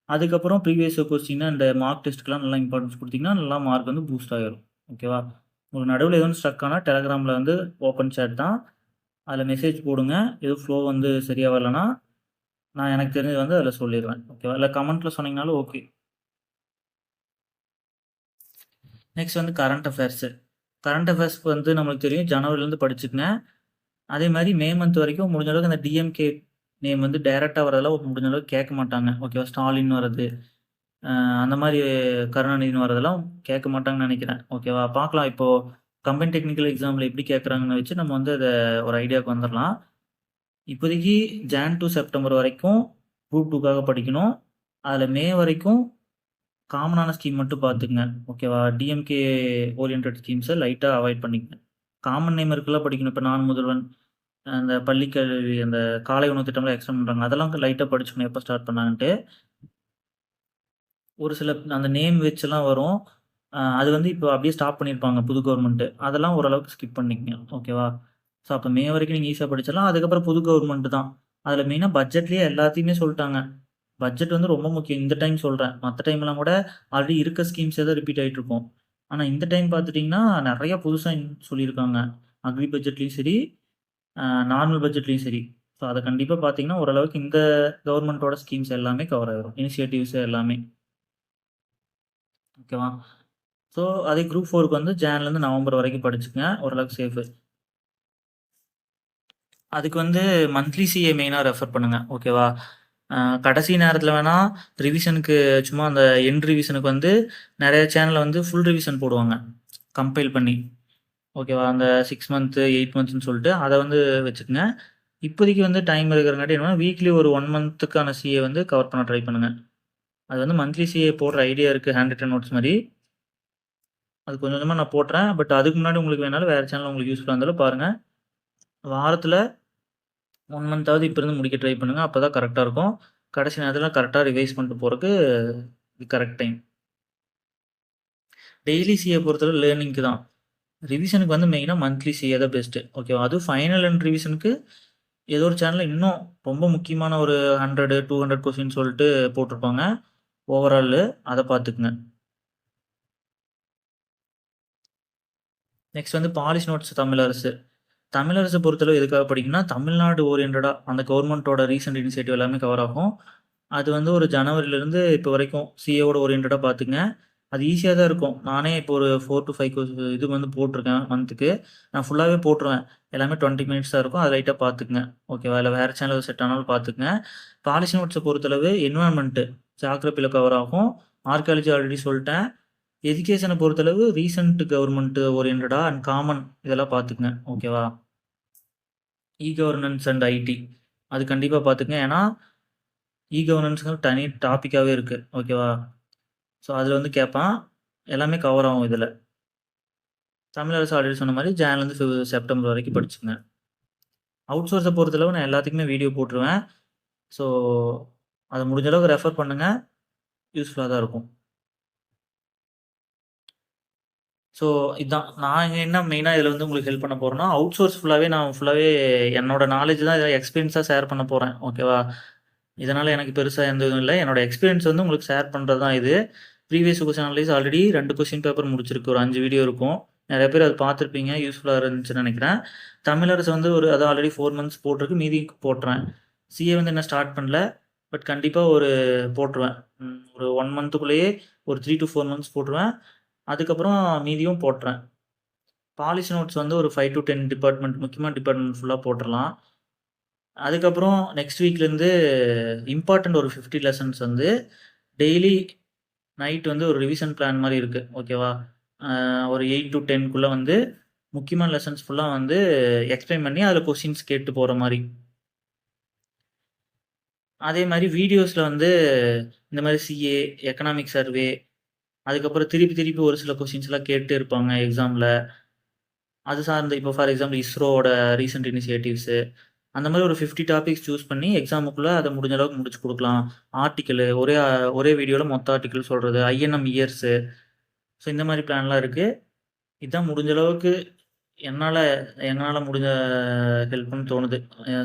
அதுக்கப்புறம் ப்ரீவியஸ் கொஸ்டின் இந்த மார்க் டெஸ்ட்டுக்கெலாம் நல்லா இம்பார்ட்டன்ஸ் கொடுத்தீங்கன்னா நல்லா மார்க் வந்து பூஸ்ட் ஆகிடும். ஓகேவா? உங்களுக்கு நடுவில் எதுவும் ஸ்ட்ரக் ஆனால் டெலகிராமில் வந்து ஓப்பன் சேட் தான், அதில் மெசேஜ் போடுங்க. எதுவும் ஃப்ளோ வந்து சரியாக வரலன்னா நான் எனக்கு தெரிஞ்சது வந்து அதில் சொல்லிடுவேன். ஓகேவா? இல்லை கமெண்ட்டில் சொன்னீங்கனாலும் ஓகே. நெக்ஸ்ட் வந்து கரண்ட் அஃபேர்ஸு. கரண்ட் அஃபேர்ஸ்க்கு வந்து நம்மளுக்கு தெரியும் ஜனவரிலேருந்து படிச்சுக்கங்க. அதே மாதிரி மே மந்த் வரைக்கும் முடிஞ்ச அளவுக்கு அந்த டிஎம்கே நேம் வந்து டைரெக்டாக வரதெல்லாம் முடிஞ்ச அளவுக்கு கேட்க மாட்டாங்க. ஓகேவா? ஸ்டாலின் வர்றது அந்த மாதிரி கருணாநிதினு வரதெல்லாம் கேட்க மாட்டாங்கன்னு நினைக்கிறேன். ஓகேவா? பார்க்கலாம். இப்போது கம்பைன் டெக்னிக்கல் எக்ஸாமில் எப்படி கேட்குறாங்கன்னு வச்சு நம்ம வந்து அதை ஒரு ஐடியாவுக்கு வந்துடலாம். இப்போதைக்கு ஜான் டு செப்டம்பர் வரைக்கும் குரூப் 2க்காக படிக்கணும். அதில் மே வரைக்கும் காமனான ஸ்கீம் மட்டும் பார்த்துக்குங்க. ஓகேவா? டிஎம்கே ஓரியன்ட் ஸ்கீம்ஸை லைட்டாக அவாய்ட் பண்ணிக்கங்க. காமன் நேம் இருக்குல்லாம் படிக்கணும். இப்போ நான் முதல்வன், அந்த பள்ளிக்கல்வி, அந்த காலை உணவு திட்டம்லாம் எக்ஸ்டெண்ட் பண்ணுறாங்க. அதெல்லாம் லைட்டாக படிச்சுக்கணும் எப்போ ஸ்டார்ட் பண்ணாங்கன்ட்டு. ஒரு சில அந்த நேம் வச்சுலாம் வரும். அது வந்து இப்போ அப்படியே ஸ்டாப் பண்ணியிருப்பாங்க புது கவர்மெண்ட்டு. அதெல்லாம் ஓரளவுக்கு ஸ்கிப் பண்ணிக்கங்க. ஓகேவா? ஸோ அப்போ மே வரைக்கும் நீங்கள் ஈஸியாக படிச்சிடலாம். அதுக்கப்புறம் புது கவர்மெண்ட்டு தான். அதில் மெயினாக பட்ஜெட்லேயே எல்லாத்தையுமே சொல்லிட்டாங்க. பட்ஜெட் வந்து ரொம்ப முக்கியம். இந்த டைம் சொல்கிறேன். மற்ற டைம்லாம் கூட ஆல்ரெடி இருக்க ஸ்கீம்ஸே தான் ரிப்பீட் ஆகிட்டு இருக்கும். ஆனால் இந்த டைம் பார்த்துட்டிங்கன்னா நிறையா புதுசாக சொல்லியிருக்காங்க. அக்ரி பட்ஜெட்லேயும் சரி, நார்மல் பட்ஜெட்லேயும் சரி. ஸோ அதை கண்டிப்பாக பார்த்தீங்கன்னா ஓரளவுக்கு இந்த கவர்மெண்ட்டோட ஸ்கீம்ஸ் எல்லாமே கவர் ஆகிடும். இனிஷியேட்டிவ்ஸ் எல்லாமே. ஓகேவா? ஸோ அதே குரூப் 4க்கு வந்து ஜான்லேருந்து நவம்பர் வரைக்கும் படிச்சுக்கங்க. ஓரளவுக்கு சேஃபு. அதுக்கு வந்து மந்த்லி சிஏ மெயினாக ரெஃபர் பண்ணுங்கள். ஓகேவா? கடைசி நேரத்தில் வேணால் ரிவிஷனுக்கு சும்மா அந்த எண்ட் ரிவிஷனுக்கு வந்து நிறைய சேனலில் வந்து ஃபுல் ரிவிஷன் போடுவாங்க கம்பைல் பண்ணி. ஓகேவா? அந்த 6 மந்த்து 8 மந்த்ஸ்னு சொல்லிட்டு அதை வந்து வச்சுக்கோங்க. இப்போதைக்கு வந்து டைம் இருக்கிறங்காட்டி என்னன்னா வீக்லி ஒரு 1 மந்த்துக்கான சிஏ வந்து கவர் பண்ண ட்ரை பண்ணுங்கள். அது வந்து மந்த்லி சிஏ போடுற ஐடியா இருக்குது, ஹேண்ட் ரிட்டன் நோட்ஸ் மாதிரி. அது கொஞ்சம் கொஞ்சமாக நான் போட்டுறேன். பட் அதுக்கு முன்னாடி உங்களுக்கு வேணாலும் வேறு சேனல் உங்களுக்கு யூஸ்ஃபுல்லாக இருந்தாலும் பாருங்கள். வாரத்தில் 1 மந்த்தாவது இப்போ இருந்து முடிக்க ட்ரை பண்ணுங்கள். அப்போ தான் கரெக்டாக இருக்கும். கடைசி நேரத்தில் கரெக்டாக ரிவைஸ் பண்ணிட்டு போகிறதுக்கு இது கரெக்ட் டைம். டெய்லி சிஏ பொறுத்தவரை லேர்னிங்க்கு தான். ரிவிஷனுக்கு வந்து மெயினாக மந்த்லி சிஏ தான் பெஸ்ட்டு. ஓகேவா? அதுவும் ஃபைனல் அண்ட் ரிவிஷனுக்கு ஏதோ ஒரு சேனலில் இன்னும் ரொம்ப முக்கியமான ஒரு 100 200 கொஸ்டின் சொல்லிட்டு போட்டிருப்பாங்க. ஓவரால் அதை பார்த்துக்குங்க. நெக்ஸ்ட் வந்து பாலிஷ் நோட்ஸ் தமிழரசு. தமிழரசை பொறுத்தளவு எதுக்காக படிக்கணும்னா தமிழ்நாடு ஓரியன்டாக அந்த கவர்மெண்ட்டோட ரீசெண்ட் இனிஷியேட்டிவ் எல்லாமே கவர் ஆகும். அது வந்து ஒரு ஜனவரிலேருந்து இப்போ வரைக்கும் சிஏவோட ஓரியன்டாக பார்த்துங்க. அது ஈஸியாக தான் இருக்கும். நானே இப்போ ஒரு 4 to 5 இது வந்து போட்டிருக்கேன் மந்த்துக்கு. நான் ஃபுல்லாகவே போட்டுருவேன். எல்லாமே 20 மினிட்ஸ் தான் இருக்கும். அதை லைட்டாக பார்த்துக்குங்க. ஓகேவா? இல்லை வேறு சேனல் செட் ஆனாலும் பார்த்துக்குங்க. பாலிசி நோட்ஸை பொறுத்தளவு என்வரான்மெண்ட்டு ஜாகிரபியில் கவர் ஆகும். ஆர்கியாலஜி ஆல்ரெடி சொல்லிட்டேன். எஜுகேஷனை பொறுத்தளவு ரீசெண்ட் கவர்மெண்ட் ஓரியன்டாக அண்ட் காமன் இதெல்லாம் பார்த்துக்குங்க. ஓகேவா? கவர்னன்ஸ் அண்ட் ஐடி அது கண்டிப்பாக பார்த்துக்குங்க. ஏன்னா கவர்னன்ஸுங்க தனி டாப்பிக்காகவே இருக்குது. ஓகேவா? ஸோ அதில் வந்து கேட்பான். எல்லாமே கவர் ஆகும் இதில். தமிழரசு ஆல்ரெடி சொன்ன மாதிரி ஜான்லேருந்து செப்டம்பர் வரைக்கும் படிச்சுங்க. அவுட் சோர்ஸை பொறுத்தளவு நான் எல்லாத்துக்குமே வீடியோ போட்டுருவேன். ஸோ அதை முடிஞ்ச அளவுக்கு ரெஃபர் பண்ணுங்கள். யூஸ்ஃபுல்லாக தான் இருக்கும். ஸோ இதுதான் நான் என்ன மெயினாக இதில் வந்து உங்களுக்கு ஹெல்ப் பண்ண போகிறேன்னா அவுட் சோர்ஸ் ஃபுல்லாகவே நான் ஃபுல்லாகவே என்னோட நாலேஜ் தான் இதில் எக்ஸ்பீரியன்ஸாக ஷேர் பண்ண போகிறேன். ஓகேவா? இதனால எனக்கு பெருசா எந்த இதுவும் இல்ல. என்னோட எக்ஸ்பீரியன்ஸ் வந்து உங்களுக்கு ஷேர் பண்றது தான் இது. Previous question analyse already 2 question paper முடிச்சிருக்கு. ஒரு 5 வீடியோ இருக்கும். நெறைய பேர் அத பார்த்துருப்பீங்க. யூஸ்ஃபுல்லா இருந்துச்சுன்னு நெனைக்கிறேன். தமிழரசு வந்து அது ஆல்ரெடி 4 மந்த்ஸ் போட்டிருக்கு. மீதி போட்டுறேன். சிஏ வந்து இன்னும் ஸ்டார்ட் பண்ணல. பட் கண்டிப்பா போட்டுருவேன். ஒரு 1 மந்த்துக்குள்ளேயே ஒரு 3 to 4 மந்த்ஸ் போட்டுருவேன். அதுக்கப்புறம் மீதியும் போட்டுறேன். பாலிசி நோட்ஸ் வந்து ஒரு 5 to 10 டிபார்ட்மெண்ட் முக்கியமான டிபார்ட்மெண்ட் ஃபுல்லா போட்டுறலாம். அதுக்கப்புறம் நெக்ஸ்ட் வீக்லேருந்து இம்பார்ட்டன்ட் ஒரு 50 லெசன்ஸ் வந்து டெய்லி நைட் வந்து ஒரு ரிவிஷன் பிளான் மாரி இருக்கு. ஓகேவா? ஒரு 8 to 10க்குள்ள வந்து முக்கியமான லெசன்ஸ் ஃபுல்லா வந்து எக்ஸ்ப்ளைன் பண்ணி அதில கொஸ்டின்ஸ் கேட்டு போற மாரி. அதே மாரி வீடியோஸ்ல வந்து இந்த மாரி சிஏ, எக்கனாமிக் சர்வே, அதுக்கப்புறம் திருப்பி திருப்பி ஒரு சில கொஸ்டின்ஸ்லாம் கேட்டுட்டே இருப்பாங்க எக்ஸாம்ல. அது சார்ந்த இப்போ ஃபார் எக்ஸாம்பிள் இஸ்ரோவோட ரீசென்ட் இனிஷியேட்டிவ்ஸு அந்த மாரி ஒரு 50 டாபிக்ஸ் சூஸ் பண்ணி எக்ஸாமுக்குள்ள அத முடிஞ்ச அளவுக்கு முடிச்சு குடுக்கலாம். ஆர்டிக்கிளு ஒரே வீடியோல மொத்த ஆர்டிக்கிள் சொல்றது, ஐஎன்எம் இயர்ஸு ஸோ இந்த மாரி பிளான்லாம் இருக்கு. இதான் முடிஞ்ச அளவுக்கு என்னால எங்கனால முடிஞ்ச ஹெல்ப்ன்னு தோணுது.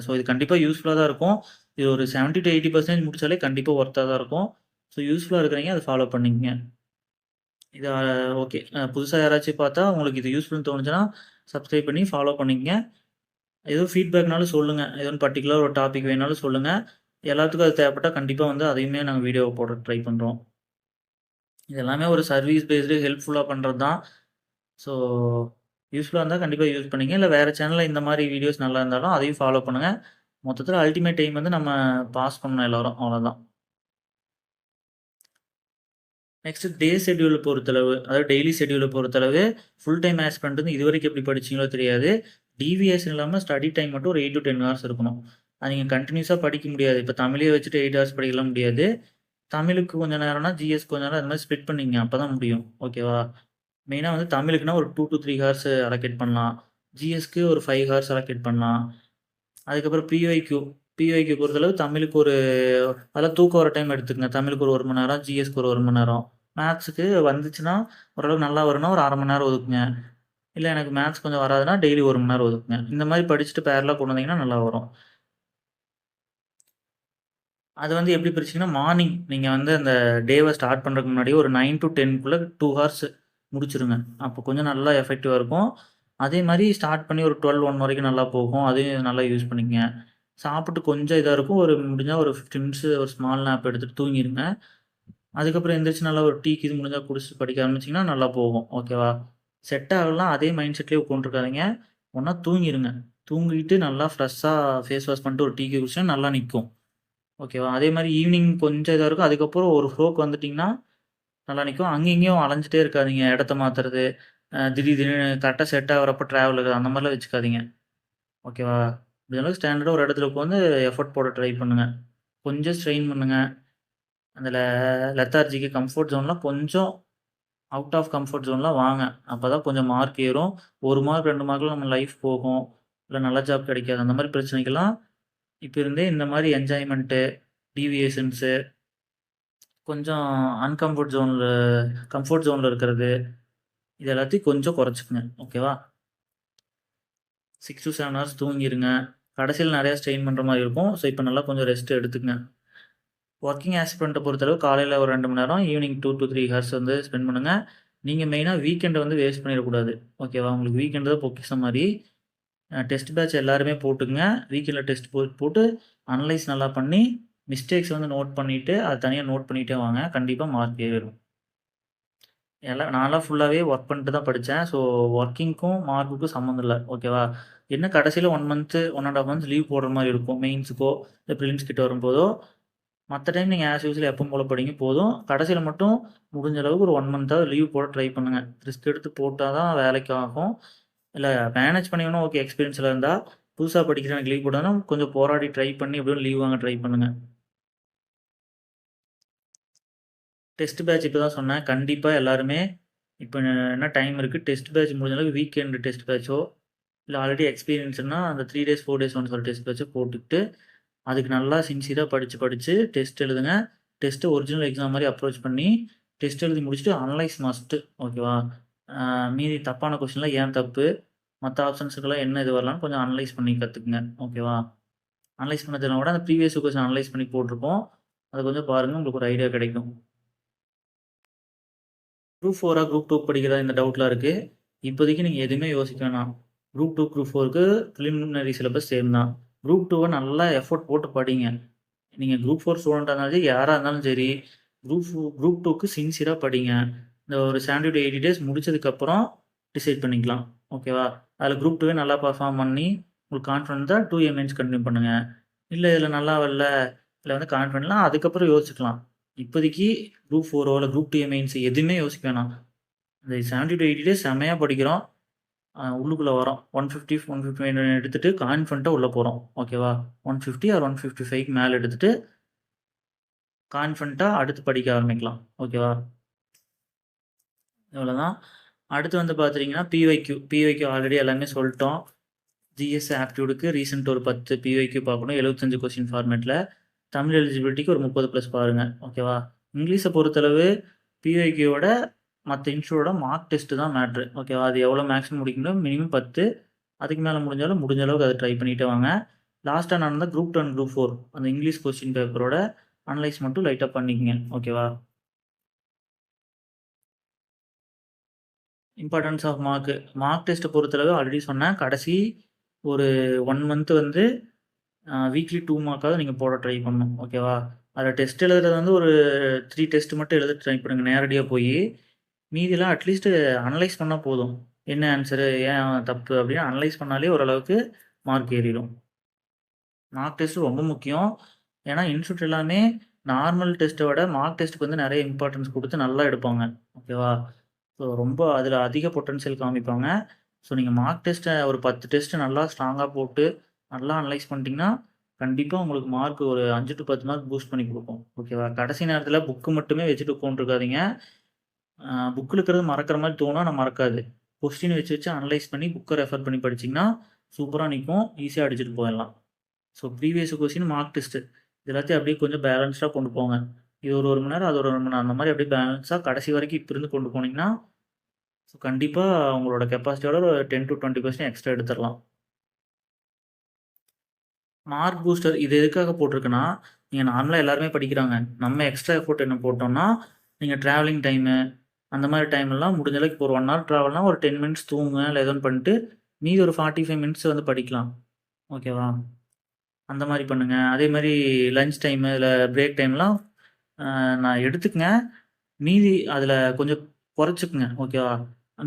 ஸோ இது கண்டிப்பா யூஸ்ஃபுல்லா தான் இருக்கும். இது ஒரு 70 to 80% முடிச்சாலே கண்டிப்பா ஒர்த்தா தான் இருக்கும். ஸோ யூஸ்ஃபுல்லா இருக்கிறவைங்க அத ஃபாலோ பண்ணிக்கங்க. இது ஓகே. புதுசா யாராச்சும் பார்த்தா உங்களுக்கு இது யூஸ்ஃபுல்ன்னு தோணுச்சுன்னா, சப்ஸ்கிரைப் பண்ணி ஃபாலோ பண்ணிக்கங்க. எதுவும் ஃபீட்பேக்னாலும் சொல்லுங்க. எதுவும் பர்ட்டிகுலர் ஒரு டாபிக் வேணாலும் சொல்லுங்க. எல்லாத்துக்கும் அது தேவைப்பட்டா கண்டிப்பா வந்து அதையுமே நாங்க வீடியோவா போட ட்ரை பண்றோம். இது எல்லாமே ஒரு சர்வீஸ் பேஸ்டு ஹெல்ப்ஃபுல்லா பண்றது தான். ஸோ யூஸ்ஃபுல்லா இருந்தா கண்டிப்பா யூஸ் பண்ணிக்கங்க. இல்ல வேற சேனல்ல இந்த மாரி வீடியோஸ் நல்லா இருந்தாலும் அதையும் ஃபாலோ பண்ணுங்க. மொத்தத்தில அல்டிமேட் எய்ம் வந்து நம்ம பாஸ் பண்ணணும் எல்லாரும். அவ்வளோதான். நெக்ஸ்ட் டே ஷெட்யூல பொறுத்தளவு, அதாவது டெய்லி ஷெட்யூல பொறுத்தளவு, ஃபுல் டைம் ஆஸ்பிரண்ட் வந்து இதுவரைக்கும் எப்படி படிச்சீங்களோ தெரியாது. டீவியேஷன் இல்லாம ஸ்டடி டைம் மட்டும் ஒரு 8 to 10 ஹார்ஸ் இருக்கணும். அது நீங்க கன்டினியூஸா படிக்க முடியாது. இப்ப தமிழே வச்சுட்டு 8 ஹார்ஸ் படிக்கலாம் முடியாது. தமிழுக்கு கொஞ்சம் நேரம்னா, ஜிஎஸ் கொஞ்ச நேரம் அது மாரி ஸ்ப்ளிட் பண்ணீங்க. அப்பதான் முடியும். ஓகேவா? மெயினா வந்து தமிழுக்குன்னா ஒரு 2 to 3 ஹார்ஸ் அலோகேட் பண்ணலாம். ஜிஎஸ்க்கு ஒரு 5 ஹார்ஸ் அலோகேட் பண்ணலாம். அதுக்கப்புறம் பிஒய்க்யூ. பிஒய்க்யூ பொறுத்தளவு தமிழுக்கு அதெல்லாம் தூக்கம் வர டைம் எடுத்துக்கங்க. தமிழுக்கு ஒரு 1 மணி நேரம், ஜிஎஸ்க்கு ஒரு 1 மணி நேரம். மேத்ஸுக்கு வந்துச்சுன்னா, ஓரளவுக்கு நல்லா வரும்னா ஒரு 1/2 மணி நேரம் ஒதுக்குங்க. இல்ல எனக்கு மேத்ஸ் கொஞ்சம் வராதுன்னா, டெய்லி 1 மணி நேரம் ஒதுக்குங்க. இந்த மாரி படிச்சுட்டு பேரலா கொண்டு வந்தீங்கன்னா நல்லா வரும். அது வந்து எப்படி பிரிச்சீங்கன்னா, மார்னிங் நீங்க வந்து அந்த டேவ ஸ்டார்ட் பண்றதுக்கு முன்னாடி ஒரு 9 to 10க்குள்ள 2 ஹார்ஸ் முடிச்சுருங்க. அப்போ கொஞ்சம் நல்லா எஃபெக்டிவா இருக்கும். அதே மாரி ஸ்டார்ட் பண்ணி ஒரு 12, 1 வரைக்கும் நல்லா போகும். அதையும் நல்லா யூஸ் பண்ணிக்கங்க. சாப்பிட்டு கொஞ்சம் இதா இருக்கும். முடிஞ்சா ஒரு 15 மினிட்ஸ் ஒரு ஸ்மால் நேப் எடுத்துட்டு தூங்கிருங்க. அதுக்கப்புறம் எந்திரிச்சு நல்லா ஒரு டீ கீது முடிஞ்சா குடிச்சுட்டு படிக்க ஆரம்பிச்சீங்கன்னா நல்லா போகும். ஓகேவா? செட் ஆகலனா அதே மைண்ட் செட்லயே உட்காந்துருக்காதீங்க. ஒண்ணா தூங்கிருங்க. தூங்கிட்டு நல்லா ஃப்ரெஷ்ஷா ஃபேஸ் வாஷ் பண்ணிட்டு ஒரு டீ கீ குடிச்சா நல்லா நிக்கும். ஓகேவா? அதே மாரி ஈவினிங் கொஞ்சம் இதா இருக்கும். அதுக்கப்புறம் ஒரு ஃப்ளோக்கு வந்துட்டீங்கன்னா, நல்லா நிக்கும். அங்கேயும் இங்கேயும் அலைஞ்சுட்டே இருக்காதீங்க. இடத்த மாத்துறது, திடீர்னு கரெக்ட்டா செட் ஆகுறப்ப ட்ராவலு அந்த மாரிலாம் வச்சுக்காதீங்க. ஓகேவா? முடிஞ்ச அளவுக்கு ஸ்டாண்டர்டா ஒரு இடத்துல உட்காந்து எஃபோர்ட் போட ட்ரை பண்ணுங்க. கொஞ்சம் ஸ்ட்ரெயின் பண்ணுங்க. அந்த லெத்தார்ஜிக்கு கம்ஃபோர்ட் ஜோன்லாம் கொஞ்சம் அவுட் ஆஃப் கம்ஃபோர்ட் ஜோன்லாம் வாங்க. அப்பதான் கொஞ்சம் மார்க் ஏறும். 1 மார்க், 2 மார்க்ல நம்ம லைஃப் போகும். இல்ல நல்ல ஜாப் கிடைக்காது. அந்த மாரி பிரச்சனைக்கெல்லாம் இப்ப இருந்தே இந்த மாரி என்ஜாய்மென்ட்டு, டீவியேஷன்ஸு கொஞ்சம் கம்ஃபோர்ட் ஜோன்ல இருக்கிறது, இது எல்லாத்தையும் கொஞ்சம் குறைச்சுக்கங்க. ஓகேவா? 6 to 7 ஹார்ஸ் தூங்கிருங்க. கடைசியில நெறைய ஸ்ட்ரெயின் பண்ற மாரி இருக்கும். ஸோ, இப்ப நல்லா கொஞ்சம் ரெஸ்ட் எடுத்துக்கங்க. வொர்க்கிங் ஆஸ்பிரண்ட்ட பொறுத்தளவு காலையில ஒரு 2 மணி நேரம், ஈவினிங் 2 to 3 ஹார்ஸ் வந்து ஸ்பெண்ட் பண்ணுங்க. நீங்க மெயினா வீக்கெண்ட வந்து வேஸ்ட் பண்ணிறக்கூடாது. ஓகேவா? உங்களுக்கு வீக்கெண்ட் தான் பொக்கிஷம் மாரி. டெஸ்ட் பேட்ச் எல்லாருமே போட்டுக்கங்க. வீக்கெண்ட்ல டெஸ்ட் போட்டு அனலைஸ் நல்லா பண்ணி, மிஸ்டேக்ஸ் வந்து நோட் பண்ணிட்டு, அத தனியா நோட் பண்ணிட்டே வாங்க. கண்டிப்பா மார்க் ஏறும். நான்லாம் ஃபுல்லாவே ஒர்க் பண்ணிட்டு தான் படிச்சேன். ஸோ, வொர்க்கிங்க்கும், மார்க்குக்கும் சம்மந்தம் இல்ல. ஓகேவா? என்ன கடைசியில 1 மந்த், 1 1/2 மந்த்ஸ் லீவ் போடுற மாரி இருக்கும். மெயின்ஸுக்கோ, இல்ல பிலிம்ஸ் கிட்ட வரும்போதோ, மத்த டைம் நீங்க ஆஸ் யூசுவல் எப்பவும் போல படிங்க போதும். கடைசியில மட்டும் முடிஞ்ச அளவுக்கு ஒரு 1 மந்த்தாவது லீவ் போட ட்ரை பண்ணுங்க. ரிஸ்க் எடுத்து போட்டா தான் வேலைக்கு ஆகும். இல்ல மேனேஜ் பண்ணிக்கணும் ஓகே எக்ஸ்பீரியன்ஸ்ல இருந்தா, புதுசா படிக்கிறேன் எனக்கு லீவ் போட்டாலும் கொஞ்சம் போராடி ட்ரை பண்ணி எப்படியும் லீவ் வாங்க ட்ரை பண்ணுங்க. டெஸ்ட் பேட்ச் இப்ப தான் சொன்னேன். கண்டிப்பா எல்லாருமே இப்ப என்ன டைம் இருக்கு. டெஸ்ட் பேட்ச் முடிஞ்ச அளவுக்கு வீக்கெண்ட் டெஸ்ட் பேட்ச்சோ, இல்ல ஆல்ரெடி எக்ஸ்பீரியன்ஸ்ன்னா அந்த 3 டேஸ், 4 டேஸ் ஒன்ஸ் ஒரு டெஸ்ட் பேட்ச்சோ போட்டுக்கிட்டு, அதுக்கு நல்லா சின்சியரா படிச்சு படிச்சு டெஸ்ட் எழுதுங்க. டெஸ்ட்ட ஒரிஜினல் எக்ஸாம் மாரி அப்ரோச் பண்ணி, டெஸ்ட் எழுதி முடிச்சுட்டு அனலைஸ் மஸ்ட்டு. ஓகேவா? அ மீதி தப்பான கொஸ்டின்லாம் ஏன் தப்பு? மத்த ஆப்ஷன்ஸுக்கெல்லாம் என்ன இது வரலாம்ன்னு கொஞ்சம் அனலைஸ் பண்ணி கத்துக்குங்க. ஓகேவா? அனலைஸ் பண்ண தெரியல கூட அந்த ப்ரீவியஸ் கொஸ்டின் அனலைஸ் பண்ணி போட்டிருப்போம். அதை கொஞ்சம் பாருங்கள், உங்களுக்கு ஒரு ஐடியா கிடைக்கும். குரூப் 4 குரூப் 2 படிக்கிறதா இந்த டவுட்லாம் இருக்குது. இப்போதைக்கு நீங்கள் எதுவுமே யோசிக்க வேணாம். குரூப் 2 குரூப் 4க்கு ப்ரிலிமினரி சிலபஸ் சேம் தான். குரூப் 2வை நல்லா எஃபோர்ட் போட்டு படிங்க. நீங்கள் குரூப் 4 ஸ்டூடெண்ட்டாக இருந்தாலும் யாராக இருந்தாலும் சரி, குரூப் 2க்கு சின்சியராக படிங்க. இந்த ஒரு 70 to 80 டேஸ் முடிச்சதுக்கப்புறம் டிசைட் பண்ணிக்கலாம். ஓகேவா? அதில் குரூப் 2வே நல்லா பர்ஃபார்ம் பண்ணி உங்களுக்கு கான்ஃபிடென்ட் தான் 2A மெயின்ஸ் கண்டினியூ பண்ணுங்கள். இல்லை இதில் நல்லா வரல, இல்லை வந்து கான்ஃபிடென்ட்லாம் அதுக்கப்புறம் யோசிச்சுக்கலாம். இப்போதைக்கு குரூப் 4ஓ இல்லை குரூப் 2A மெயின்ஸ் எதுவுமே யோசிக்க வேணாம். இந்த 70 to 80 டேஸ் செம்மையாக படிக்கிறோம். உள்ளுக்குள்ளே வரோம். 150 155 எடுத்துகிட்டு கான்ஃபிடென்ட்டாக உள்ளே போகிறோம். ஓகேவா? 150 ஆர் 155க்கு மேலே எடுத்துகிட்டு கான்ஃபிடென்ட்டாக அடுத்து படிக்க ஆரம்பிக்கலாம். ஓகேவா? இவ்வளோதான். அடுத்து வந்து பார்த்துட்டிங்கன்னா பிஒய்க்யூ ஆல்ரெடி எல்லாமே சொல்லிட்டோம். ஜிஎஸ் ஆப்டியூடுக்கு ரீசெண்ட் ஒரு 10 பிஒய்க்யூ பார்க்கணும். 75 கொஸ்டின் ஃபார்மேட்டில். தமிழ் எலிஜிபிலிட்டிக்கு ஒரு 30+ பாருங்கள். ஓகேவா? இங்கிலீஷை பொறுத்தளவு பிஒய்க்யூவோட மற்ற இன்ஸ்டியூட்டோட மார்க் டெஸ்ட்டு தான் மேட்ரு. ஓகேவா? அது எவ்வளோ மேக்ஸிமம் முடிக்கணும், மினிமம் 10. அதுக்கு மேலே முடிஞ்சாலும் முடிஞ்ச அளவுக்கு அதை ட்ரை பண்ணிட்டு வாங்க. லாஸ்ட்டாக நடந்த குரூப் 2 குரூப் 4 அந்த இங்கிலீஷ் கொஸ்டின் பேப்பரோட அனலைஸ் மட்டும் லைட்டாக பண்ணிக்கங்க. ஓகேவா? இம்பார்ட்டன்ஸ் ஆஃப் மார்க் டெஸ்ட்டை பொறுத்தளவு ஆல்ரெடி சொன்னேன். கடைசி ஒரு 1 மந்த் வந்து வீக்லி 2 மார்க்காவது நீங்கள் போட ட்ரை பண்ணணும். ஓகேவா? அதில் டெஸ்ட் எழுதுறது வந்து ஒரு 3 டெஸ்ட் மட்டும் எழுத ட்ரை பண்ணுங்கள் நேரடியாக போய். மீதிலாம் அட்லீஸ்ட்டு அனலைஸ் பண்ணால் போதும். என்ன ஆன்சரு, ஏன் தப்பு அப்படின்னு அனலைஸ் பண்ணாலே ஓரளவுக்கு மார்க் ஏறிடும். மார்க் டெஸ்ட்டு ரொம்ப முக்கியம். ஏன்னா இன்ஸ்டியூட் எல்லாமே நார்மல் டெஸ்ட்டை விட மார்க் டெஸ்ட்டுக்கு வந்து நிறைய இம்பார்ட்டன்ஸ் கொடுத்து நல்லா எடுப்பாங்க. ஓகேவா? ஸோ ரொம்ப அதில் அதிக பொட்டன்ஷியல் காமிப்பாங்க. ஸோ நீங்கள் மார்க் டெஸ்ட்டை ஒரு 10 டெஸ்ட்டு நல்லா ஸ்ட்ராங்காக போட்டு நல்லா அனலைஸ் பண்ணிட்டீங்கன்னா கண்டிப்பாக உங்களுக்கு மார்க் ஒரு 5 to 10 மார்க் பூஸ்ட் பண்ணி கொடுக்கும். ஓகேவா? கடைசி நேரத்தில் புக்கு மட்டுமே வச்சுட்டு உட்காந்துருக்காதீங்க. புக்கில் இருக்கிறது மறக்கிற மாதிரி தோணும், ஆனால் மறக்காது. கொஸ்டின் வச்சு அனலைஸ் பண்ணி புக்கை ரெஃபர் பண்ணி படிச்சிங்கன்னா சூப்பராக நிற்கும், ஈஸியாக அடிச்சுட்டு போயிடலாம். So previous question, mark test இது எல்லாத்தையும் அப்படியே கொஞ்சம் பேலன்ஸ்டாக கொண்டு போங்க. இது ஒரு மணி நேரம், அது ஒரு 1 மணி நேரம், அந்த மாதிரி அப்படியே பேலன்ஸாக கடைசி வரைக்கும் இப்போ இருந்து கொண்டு போனீங்கன்னா ஸோ கண்டிப்பாக உங்களோட கெப்பாசிட்டியோட ஒரு 10 to 20% எக்ஸ்ட்ரா எடுத்துடலாம். மார்க் பூஸ்டர் இது எதுக்காக போட்டிருக்குன்னா, நீங்கள் நார்மலாக எல்லாருமே படிக்கிறாங்க. நம்ம எக்ஸ்ட்ரா எஃபோர்ட் என்ன போட்டோம்னா, நீங்கள் ட்ராவலிங் டைமு அந்த மாதிரி டைம்லாம் முடிஞ்ச அளவுக்கு இப்போ ஒரு 1 hour ட்ராவல்னா ஒரு 10 மினிட்ஸ் தூங்குங்க, இல்லை எதுவும் பண்ணிட்டு மீதி ஒரு 45 மினிட்ஸ் வந்து படிக்கலாம். ஓகேவா? அந்த மாதிரி பண்ணுங்கள். அதே மாதிரி லஞ்ச் டைமு இல்லை பிரேக் டைம்லாம் நான் எடுத்துக்கங்க. மீதி அதில் கொஞ்சம் குறைச்சிக்குங்க. ஓகேவா?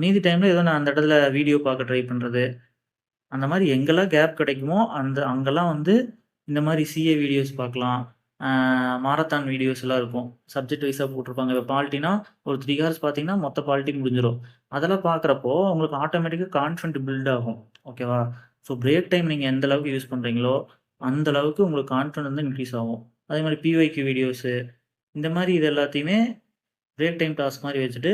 மீதி டைமில் ஏதோ நான் அந்த இடத்துல வீடியோ பார்க்க ட்ரை பண்ணுறது, அந்த மாதிரி எங்கெல்லாம் கேப் கிடைக்குமோ அங்கெல்லாம் வந்து இந்த மாதிரி சிஏ வீடியோஸ் பார்க்கலாம். மாரத்தான் வீடியோஸ் எல்லாம் இருக்கும். சப்ஜெக்ட் வைஸாக போட்டிருப்பாங்க. இப்போ பாலிட்டினா ஒரு 3 hours பார்த்தீங்கன்னா மொத்த பாலிட்டி முடிஞ்சிடும். அதெல்லாம் பார்க்குறப்போ உங்களுக்கு ஆட்டோமேட்டிக்காக கான்ஃபிடென்ட் பில்ட் ஆகும். ஓகேவா? ஸோ பிரேக் டைம் நீங்கள் எந்த அளவுக்கு யூஸ் பண்ணுறீங்களோ அந்த அளவுக்கு உங்களுக்கு கான்ஃபிடென்ட் வந்து இன்க்ரீஸ் ஆகும். அதே மாதிரி பிஒய்க்யூ வீடியோஸு இந்த மாதிரி இது எல்லாத்தையுமே பிரேக் டைம் டாஸ்க் மாதிரி வச்சுட்டு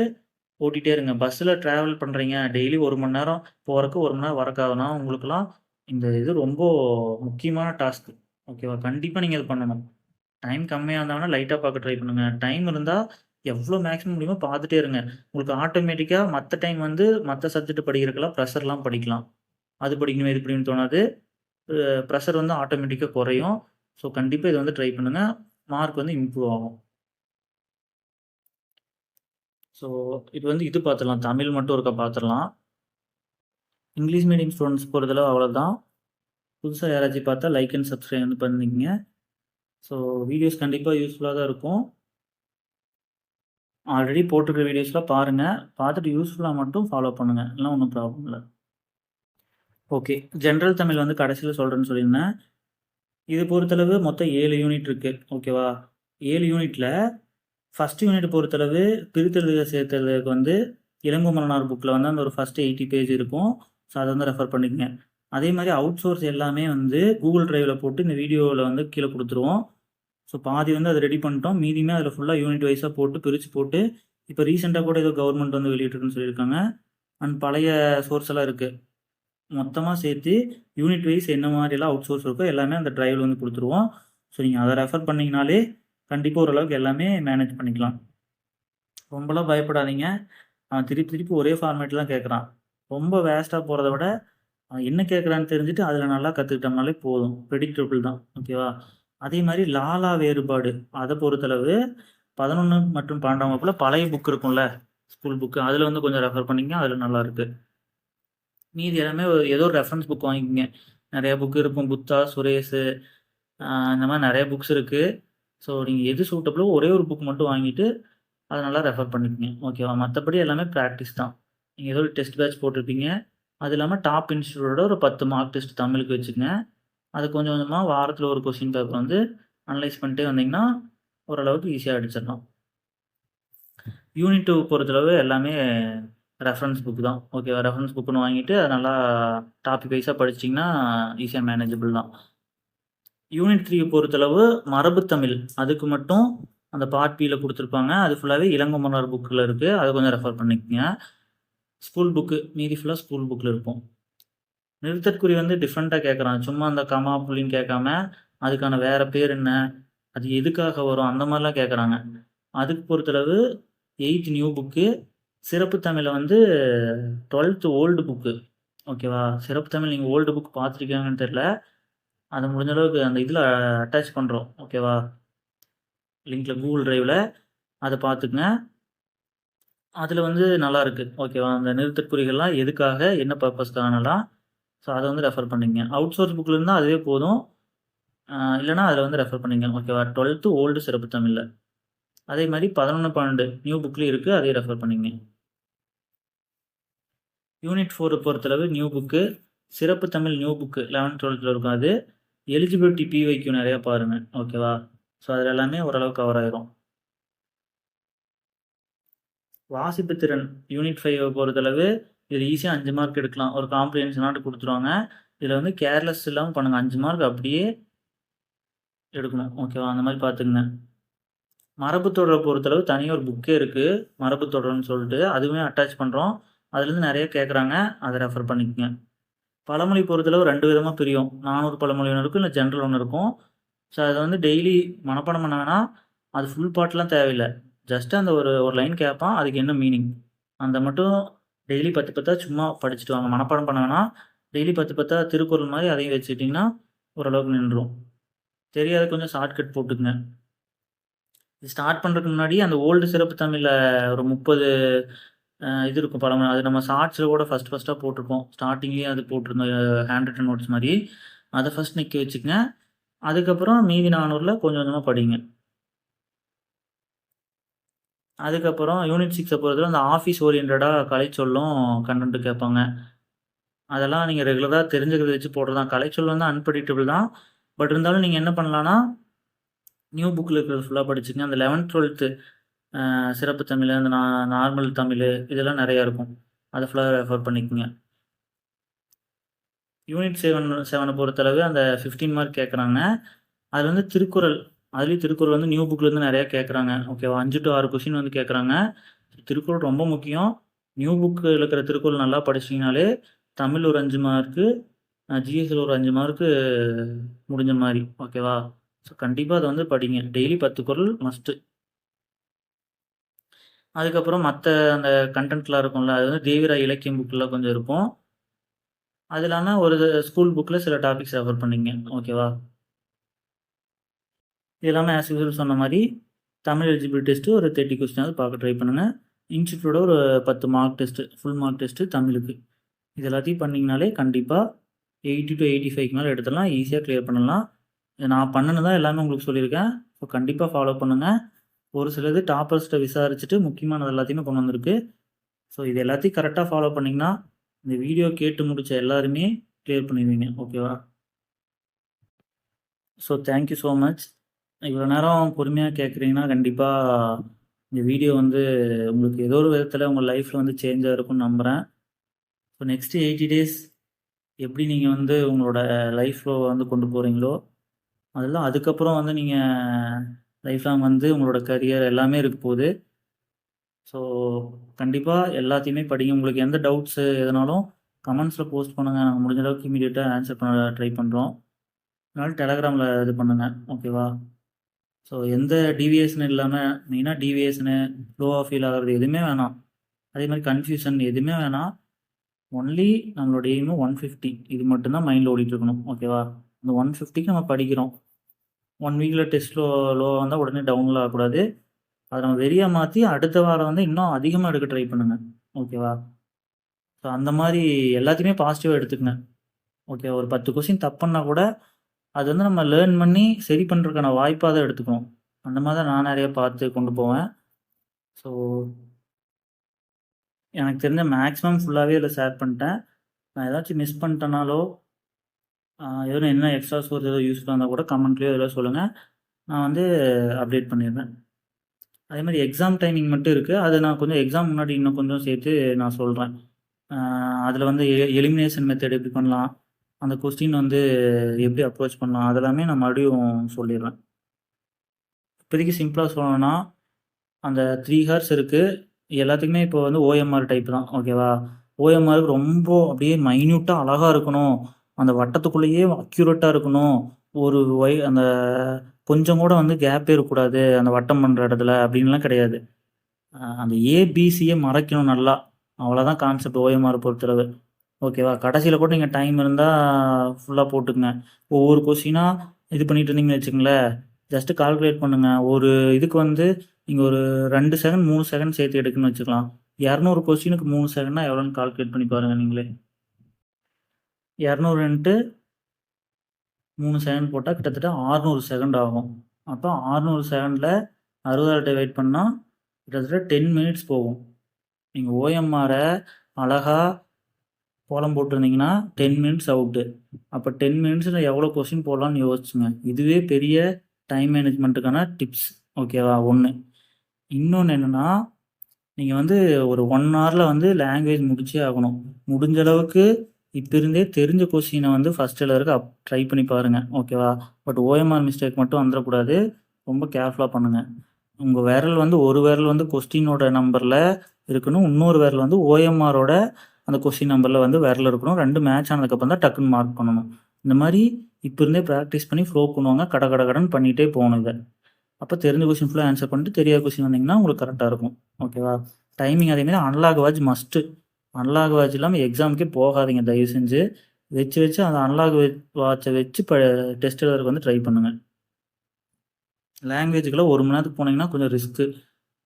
ஓட்டிகிட்டே இருங்க. பஸ்ஸில் ட்ராவல் பண்ணுறீங்க, டெய்லி 1 மணி நேரம் போகிறக்கு 1 மணி நேரம் வரக்காதுன்னா உங்களுக்குலாம் இந்த இது ரொம்ப முக்கியமான டாஸ்க்கு. ஓகேவா? கண்டிப்பாக நீங்கள் இது பண்ணணும். டைம் கம்மியாக இருந்தாங்கன்னா லைட்டாக பார்க்க ட்ரை பண்ணுங்கள். டைம் இருந்தால் எவ்வளோ மேக்ஸிமம் முடியுமோ பார்த்துட்டே இருங்க. உங்களுக்கு ஆட்டோமேட்டிக்காக மற்ற டைம் வந்து மற்ற சப்ஜெக்ட் படிக்கிறதுக்கெல்லாம் ப்ரெஷர்லாம் படிக்கலாம். அது படிக்கணும் இது படிக்கணும்னு தோணாது. ப்ரெஷர் வந்து ஆட்டோமேட்டிக்காக குறையும். ஸோ கண்டிப்பாக இதை வந்து ட்ரை பண்ணுங்கள். மார்க் வந்து இம்ப்ரூவ் ஆகும். ஸோ இது வந்து இது பார்த்துடலாம். தமிழ் மட்டும் ஒருக்கா பார்த்துடலாம். இங்கிலீஷ் மீடியம் ஸ்டூடெண்ட்ஸ் பொறுத்தளவு அவ்வளோதான். புதுசாக யாராச்சும் பார்த்தா லைக் அண்ட் சப்ஸ்கிரைப் வந்து பண்ணிக்கங்க. ஸோ வீடியோஸ் கண்டிப்பாக யூஸ்ஃபுல்லாக தான் இருக்கும். ஆல்ரெடி போட்டிருக்கிற வீடியோஸ்லாம் பாருங்கள். பார்த்துட்டு யூஸ்ஃபுல்லாக மட்டும் ஃபாலோ பண்ணுங்கள். எல்லாம் ஒன்றும் ப்ராப்ளம் இல்லை. ஓகே, ஜென்ரல் தமிழ் வந்து கடைசியில் சொல்கிறேன்னு சொல்லியிருந்தேன். இது பொறுத்தளவு மொத்தம் 7 யூனிட் இருக்குது. ஓகேவா? 7 யூனிட்டில் ஃபஸ்ட் யூனிட் பொறுத்தளவு பிரித்தெழுதுக சேர்த்தலுக்கு வந்து இளங்குமரனார் புக்கில் வந்து அந்த ஒரு ஃபஸ்ட்டு 80 பேஜ் இருக்கும். ஸோ அதை வந்து ரெஃபர் பண்ணிக்கங்க. அதே மாதிரி அவுட் சோர்ஸ் எல்லாமே வந்து கூகுள் ட்ரைவில் போட்டு இந்த வீடியோவில் வந்து கீழே கொடுத்துருவோம். ஸோ பாதி வந்து அதை ரெடி பண்ணிட்டோம். மீதியுமே அதில் ஃபுல்லாக யூனிட் வைஸாக போட்டு பிரித்து போட்டு இப்போ ரீசெண்டாக கூட ஏதோ கவர்மெண்ட் வந்து வெளியிட்டிருக்குன்னு சொல்லியிருக்காங்க. அண்ட் பழைய சோர்ஸ் எல்லாம் இருக்குது. மொத்தமாக சேர்த்து யூனிட் வைஸ் என்ன மாதிரிலாம் அவுட் சோர்ஸ் இருக்கோ எல்லாமே அந்த ட்ரைவில் வந்து கொடுத்துருவோம். ஸோ நீங்கள் அதை ரெஃபர் பண்ணிங்கனாலே கண்டிப்பாக ஓரளவுக்கு எல்லாமே மேனேஜ் பண்ணிக்கலாம். ரொம்பலாம் பயப்படாதீங்க. அவன் திருப்பி ஒரே ஃபார்மேட் தான் கேட்குறான். ரொம்ப வேஸ்ட்டாக போகிறத விட என்ன கேட்குறான்னு தெரிஞ்சுட்டு அதில் நல்லா கற்றுக்கிட்டோம்னாலே போதும். ப்ரெடிக்டபிள் தான். ஓகேவா? அதே மாதிரி லாலா வேறுபாடு அதை பொறுத்தளவு 11 மற்றும் 12ஆம் வகுப்புல பழைய புக் இருக்கும்ல, ஸ்கூல் புக்கு, அதில் வந்து கொஞ்சம் ரெஃபர் பண்ணிங்க. அதில் நல்லா இருக்கு. மீதி எல்லாமே ஏதோ ஒரு ரெஃபரன்ஸ் புக் வாங்கிக்கோங்க. நிறைய புக் இருக்கும். புத்தா, சுரேஷு, இந்த மாதிரி நிறைய புக்ஸ் இருக்குது. ஸோ நீங்கள் எது சூட்டபிளோ ஒரே ஒரு புக் மட்டும் வாங்கிட்டு அதை நல்லா ரெஃபர் பண்ணிக்கோங்க. ஓகேவா? மற்றபடி எல்லாமே ப்ராக்டிஸ் தான். நீங்கள் ஏதோ ஒரு டெஸ்ட் பேட்ச் போட்டிருப்பீங்க. அது இல்லாமல் டாப் இன்ஸ்டியூட்டோட ஒரு 10 மார்க் டெஸ்ட் தமிழுக்கு வச்சுக்கோங்க. அது கொஞ்சம் கொஞ்சமாக வாரத்தில் ஒரு கொஸ்டின் பேப்பர் வந்து அனலைஸ் பண்ணிட்டே வந்தீங்கன்னா ஓரளவுக்கு ஈஸியாக அடிச்சிடலாம். யூனிட் 2 பொறுத்தளவு எல்லாமே ரெஃபரன்ஸ் புக் தான். ஓகேவா? ரெஃபரன்ஸ் புக்குன்னு வாங்கிட்டு அதை நல்லா டாபிக் வைஸாக படிச்சிட்டிங்கன்னா ஈஸியாக மேனேஜபிள் தான். யூனிட் 3 பொறுத்தளவு மரபுத்தமிழ், அதுக்கு மட்டும் அந்த பார்ட் பியில் கொடுத்துருப்பாங்க. அது ஃபுல்லாகவே இளங்கமன்னார் புக்கில் இருக்குது. அதை கொஞ்சம் ரெஃபர் பண்ணிக்கோங்க. ஸ்கூல் புக்கு மீதி ஃபுல்லாக ஸ்கூல் புக்கில் இருக்கும். நிறுத்தற்குறி வந்து டிஃப்ரெண்ட்டாக கேட்குறான். சும்மா அந்த கமா புள்ளின்னு கேட்காம அதுக்கான வேறு பேர் என்ன, அது எதுக்காக வரும், அந்த மாதிரிலாம் கேட்குறாங்க. அதுக்கு பொறுத்தளவு 8th நியூ புக்கு. சிறப்பு தமிழை வந்து 12th ஓல்டு புக்கு. ஓகேவா? சிறப்பு தமிழ் நீங்கள் ஓல்டு புக் பார்த்துருக்கீங்கன்னு தெரில. அதை முடிஞ்ச அளவுக்கு அந்த இதில் அட்டாச் பண்ணுறோம். ஓகேவா? லிங்க்கில் கூகுள் டிரைவில் அதை பார்த்துக்குங்க. அதில் வந்து நல்லா இருக்குது. ஓகேவா? அந்த நிறுத்தற்குறிகள்லாம் எதுக்காக, என்ன பர்பஸ்க்கானலாம், ஸோ அதை வந்து ரெஃபர் பண்ணிங்க. அவுட் சோர்ஸ் புக்கில் இருந்தால் அதுவே போதும். இல்லைனா அதில் வந்து ரெஃபர் பண்ணிங்க. ஓகேவா? 12th ஓல்டு சிறப்பு தமிழில். அதே மாதிரி 11, 12 நியூ புக்லேயும் இருக்குது. அதையும் ரெஃபர் பண்ணிங்க. யூனிட் 4 பொறுத்தளவு நியூ புக்கு. சிறப்பு Tamil new book 11th 12th இருக்கும். அது எலிஜிபிலிட்டி பிவைக்யூ நிறையா பாருங்கள். ஓகேவா? ஸோ அதில் எல்லாமே ஓரளவு கவர் ஆயிரும். வாசிப்பு திறன் யூனிட் 5 பொறுத்தளவு இதில் ஈஸியாக 5 மார்க் எடுக்கலாம். ஒரு காம்ப்ரிஹென்ஷனாட்டு கொடுத்துருவாங்க. இதில் வந்து கேர்லெஸ் இல்லாமல் பண்ணுங்கள். 5 மார்க் அப்படியே எடுக்கணும். ஓகேவா? அந்த மாதிரி பார்த்துக்குங்க. மரபு தொடரை பொறுத்தளவு தனியாக ஒரு புக்கே இருக்குது, மரபு தொடர்னு சொல்லிட்டு. அதுவுமே அட்டாச் பண்ணுறோம். அதுலேருந்து நிறைய கேட்குறாங்க. அதை ரெஃபர் பண்ணிக்கோங்க. பழமொழி பொறுத்தளவு 2 விதமாக பிரியும். 400 பழமொழி ஒன்று இருக்கும், இல்லை ஜென்ரல் ஒன்று இருக்கும். ஸோ அதை வந்து டெய்லி மனப்பாடம் பண்ண வேணாம். அது ஃபுல் பாட்டெலாம் தேவையில்லை. ஜஸ்ட் அந்த ஒரு ஒரு லைன் கேட்பான், அதுக்கு என்ன மீனிங் அந்த மட்டும் டெய்லி 10 10 சும்மா படிச்சுட்டு வாங்க. மனப்பாடம் பண்ண வேணாம். டெய்லி 10 10 திருக்குறள் மாதிரி அதையும் வச்சுக்கிட்டிங்கன்னா ஓரளவுக்கு நின்றுடும். தெரியாத கொஞ்சம் ஷார்ட்கட் போட்டுக்குங்க. ஸ்டார்ட் பண்ணுறதுக்கு முன்னாடி அந்த ஓல்டு சிறப்பு தமிழில் ஒரு 30 இது இருக்கும் பழமொழி. அது நம்ம ஷார்ட்ஸில் கூட ஃபஸ்ட்டாக போட்டிருப்போம். ஸ்டார்டிங்லேயே அது போட்டிருந்தோம், ஹேண்ட் ரிட்டன் நோட்ஸ் மாதிரி. அதை ஃபஸ்ட் நிற்க வச்சுக்கங்க. அதுக்கப்புறம் மீதி 400ல் கொஞ்சம் கொஞ்சமாக படிங்க. அதுக்கப்புறம் யூனிட் 6 பொறுத்தவரை அந்த ஆஃபீஸ் ஓரியன்டாக கலைச்சொல்லும் கண்டென்ட்டு கேட்பாங்க. அதெல்லாம் நீங்கள் ரெகுலராக தெரிஞ்சுக்கிறத வச்சு போடுறது தான். கலைச்சொல் வந்து அன்பிரடிக்டபிள் தான். பட் இருந்தாலும் நீங்கள் என்ன பண்ணலான்னா, நியூ புக்கில் இருக்கிறது ஃபுல்லாக படிச்சுங்க. அந்த 11th 12th சிறப்பு தமிழ், அந்த நார்மல் தமிழ், இதெல்லாம் நிறையா இருக்கும். அதை ஃபுல்லாக ரெஃபர் பண்ணிக்கோங்க. யூனிட் 7 பொறுத்தளவு அந்த 15 மார்க் கேட்குறாங்க. அதில் வந்து திருக்குறள், அதுலேயும் திருக்குறள் வந்து நியூ புக்லேருந்து நிறையா கேட்குறாங்க. ஓகேவா? 5 to 6 கொஷின் வந்து கேட்குறாங்க. திருக்குறள் ரொம்ப முக்கியம். நியூ புக்கில் இருக்கிற திருக்குறள் நல்லா படிச்சிங்கனாலே தமிழ் ஒரு 5 மார்க்கு, ஜிஎஸ்ல ஒரு 5 மார்க்கு முடிஞ்ச மாதிரி. ஓகேவா? ஸோ கண்டிப்பாக அதை வந்து படிங்க. டெய்லி 10 குறள் மஸ்ட்டு. அதுக்கப்புறம் மற்ற அந்த கண்டென்ட்லாம் இருக்கும்ல, அது வந்து தேவிரா இலக்கியம் புக்கில் கொஞ்சம் இருக்கும். அது இல்லாமல் ஒரு ஸ்கூல் புக்கில் சில டாபிக்ஸ் ரெஃபர் பண்ணிங்க. ஓகேவா? இது எல்லாமே ஆஸ் யூசுவல் சொன்ன மாதிரி தமிழ் எலிஜிபிலிட்டி டெஸ்ட்டு ஒரு 30 கொஸ்டினாவது பார்க்க ட்ரை பண்ணுங்கள். இன்ஸ்டியூட்டோட ஒரு 10 mark test, full mark test தமிழுக்கு. இது எல்லாத்தையும் பண்ணிங்கனாலே கண்டிப்பாக 80 to 85 மேலே எடுத்துடலாம். ஈஸியாக கிளியர் பண்ணலாம். நான் பண்ணுன்னு தான் எல்லாமே உங்களுக்கு சொல்லியிருக்கேன். ஸோ கண்டிப்பாக ஃபாலோ பண்ணுங்கள். ஒரு சிலது டாப்பர்ஸ்கிட்ட விசாரிச்சுட்டு முக்கியமானது எல்லாத்தையுமே கொண்டு வந்திருக்கு. ஸோ இது எல்லாத்தையும் கரெக்டாக ஃபாலோ பண்ணிங்கன்னா இந்த வீடியோ கேட்டு முடித்த எல்லாருமே கிளியர் பண்ணிடுவீங்க. ஓகேவா? So thank you so much. இவ்வளோ நேரம் பொறுமையாக கேட்குறீங்கன்னா கண்டிப்பாக இந்த வீடியோ வந்து உங்களுக்கு ஏதோ ஒரு விதத்தில் உங்கள் லைஃப்பில் வந்து சேஞ்சாக இருக்கும்னு நம்புகிறேன். ஸோ நெக்ஸ்ட்டு 80 days எப்படி நீங்கள் வந்து உங்களோட லைஃப்பில் வந்து கொண்டு போகிறீங்களோ, அதெல்லாம் அதுக்கப்புறம் வந்து நீங்கள் லைஃப் லாங் வந்து உங்களோட கரியர் எல்லாமே இருக்க போகுது. ஸோ கண்டிப்பாக எல்லாத்தையுமே படிங்க. உங்களுக்கு எந்த டவுட்ஸு எதுனாலும் கமெண்ட்ஸில் போஸ்ட் பண்ணுங்கள். நாங்கள் முடிஞ்ச அளவுக்கு இமீடியட்டாக ஆன்சர் பண்ண ட்ரை பண்ணுறோம். அதனால டெலகிராமில் இது பண்ணுங்கள். ஓகேவா? ஸோ எந்த டீவியேஷனும் இல்லாமல், மெயினாக டீவியேஷனு, லோவாக ஃபீல் ஆகிறது எதுவுமே வேணாம். அதே மாதிரி கன்ஃபியூஷன் எதுவுமே வேணாம். ஒன்லி நம்மளோட எய்மு 150 இது மட்டும் தான் மைண்டில் ஓடிட்டு இருக்கணும். ஓகேவா? அந்த 150க்கு நம்ம படிக்கிறோம். 1 வீக்கில் டெஸ்ட் லோவாக வந்தால் உடனே டவுனில் ஆகக்கூடாது. அதை நம்ம வெறியா மாற்றி அடுத்த வாரம் வந்து இன்னும் அதிகமாக எடுக்க ட்ரை பண்ணுங்க. ஓகேவா? ஸோ அந்த மாதிரி எல்லாத்தையுமே பாசிட்டிவாக எடுத்துக்கங்க. ஓகே, ஒரு 10 கொஸ்டின் தப்புன்னா கூட அது வந்து நம்ம லேர்ன் பண்ணி சரி பண்ணுறதுக்கான வாய்ப்பாக தான் எடுத்துக்கணும். அந்த மாதிரி தான் நான் நிறைய பார்த்து கொண்டு போவேன். ஸோ எனக்கு தெரிஞ்ச மேக்ஸிமம் ஃபுல்லாகவே இதில் ஷேர் பண்ணிட்டேன். நான் ஏதாச்சும் மிஸ் பண்ணிட்டேனாலோ எதுவும் என்ன எக்ஸ்ட்ரா சோர்ஸ் ஏதோ யூஸ்ஃபுல்லாக இருந்தால் கூட கமெண்ட்லேயோ ஏதோ சொல்லுங்கள். நான் வந்து அப்டேட் பண்ணிடுறேன். அதே மாதிரி எக்ஸாம் டைமிங் மட்டும் இருக்குது. அது நான் கொஞ்சம் எக்ஸாம் முன்னாடி இன்னும் கொஞ்சம் சேர்த்து நான் சொல்கிறேன். அதில் வந்து எலிமினேஷன் மெத்தட் எப்படி பண்ணலாம், அந்த கொஸ்டின் வந்து எப்படி அப்ரோச் பண்ணலாம், அதெல்லாமே நான் மறுபடியும் சொல்லிடுறேன். இப்போதைக்கு சிம்பிளாக சொல்லணும்னா அந்த 3 ஹார்ஸ் இருக்குது. எல்லாத்துக்குமே இப்போ வந்து ஓஎம்ஆர் டைப் தான். ஓகேவா? ஓஎம்ஆருக்கு ரொம்ப அப்படியே மைன்யூட்டாக அழகாக இருக்கணும், அந்த வட்டத்துக்குள்ளேயே அக்யூரேட்டாக இருக்கணும், ஒரு அந்த கொஞ்சம் கூட வந்து கேப்பே இருக்கக்கூடாது அந்த வட்டம் பண்ணுற இடத்துல அப்படின்லாம் கிடையாது. அந்த ஏபிசியை மறைக்கணும் நல்லா, அவ்வளோதான் கான்செப்ட் ஓஎம்ஆர் பொறுத்தளவு. ஓகேவா? கடைசியில் கூட நீங்கள் டைம் இருந்தால் ஃபுல்லாக போட்டுக்குங்க. ஒவ்வொரு கொஸ்டினாக இது பண்ணிட்டு இருந்தீங்கன்னு வச்சுங்களேன், ஜஸ்ட்டு கால்குலேட் பண்ணுங்கள். ஒரு இதுக்கு வந்து நீங்கள் ஒரு 2 செகண்ட் 3 செகண்ட் சேர்த்து எடுக்குன்னு வச்சுக்கலாம். 200 கொஸ்டினுக்கு 3 செகண்ட்னா எவ்வளோன்னு கால்குலேட் பண்ணி பாருங்கள் நீங்களே. 200 இன்ட்டு 3 செகண்ட் போட்டால் கிட்டத்தட்ட 600 செகண்ட் ஆகும். அப்போ 600 செகண்டில் 60 டிவைட் பண்ணால் கிட்டத்தட்ட 10 மினிட்ஸ் போகும். நீங்கள் ஓஎம்ஆரை அழகாக கோலம் போட்டிருந்தீங்கன்னா 10 மினிட்ஸ் அவுட்டு. அப்போ 10 மினிட்ஸில் எவ்வளோ கொஸ்டின் போடலான்னு யோசிச்சுங்க. இதுவே பெரிய டைம் மேனேஜ்மெண்ட்டுக்கான டிப்ஸ். ஓகேவா? ஒன்று. இன்னொன்று என்னென்னா, நீங்கள் வந்து ஒரு 1 ஹவரில் வந்து லாங்குவேஜ் முடிச்சே ஆகணும். முடிஞ்ச அளவுக்கு இப்போ இருந்தே தெரிஞ்ச கொஸ்டினை வந்து ஃபஸ்ட் எழுதுறதுக்கு ட்ரை பண்ணி பாருங்கள். ஓகேவா? பட் ஓஎம்ஆர் மிஸ்டேக் மட்டும் வந்துடக்கூடாது. ரொம்ப கேர்ஃபுல்லாக பண்ணுங்கள். உங்கள் விரல் வந்து ஒரு விரல் வந்து கொஸ்டினோட நம்பரில் இருக்கணும், இன்னொரு விரல் வந்து ஓஎம்ஆரோட அந்த கொஸ்டின் நம்பரில் வந்து விரல் இருக்கணும். 2 மேட்ச் ஆனதுக்கப்புறம் தான் டக்குன்னு மார்க் பண்ணணும். இந்த மாதிரி இப்போ இருந்தே ப்ராக்டிஸ் பண்ணி ஃப்ளோ பண்ணுவாங்க. கடன் பண்ணிகிட்டே போகணும் இதை. அப்போ தெரிஞ்ச கொஸ்டின் ஃபுல்லாக ஆன்சர் பண்ணிட்டு தெரியாத கொஸ்டின் வந்தீங்கன்னா உங்களுக்கு கரெக்டாக இருக்கும். ஓகேவா? டைமிங் அதேமாதிரி unlock watch must. Unlock watch இல்லாமல் எக்ஸாமுக்கே போகாதீங்க தயவு செஞ்சு. வச்சு அந்த அன்லாக் வாட்சை வச்சு டெஸ்ட் எழுதுறதுக்கு வந்து ட்ரை பண்ணுங்கள். லாங்குவேஜுக்கெல்லாம் 1 மணி நேரத்துக்கு போனீங்கன்னா கொஞ்சம் ரிஸ்க்கு.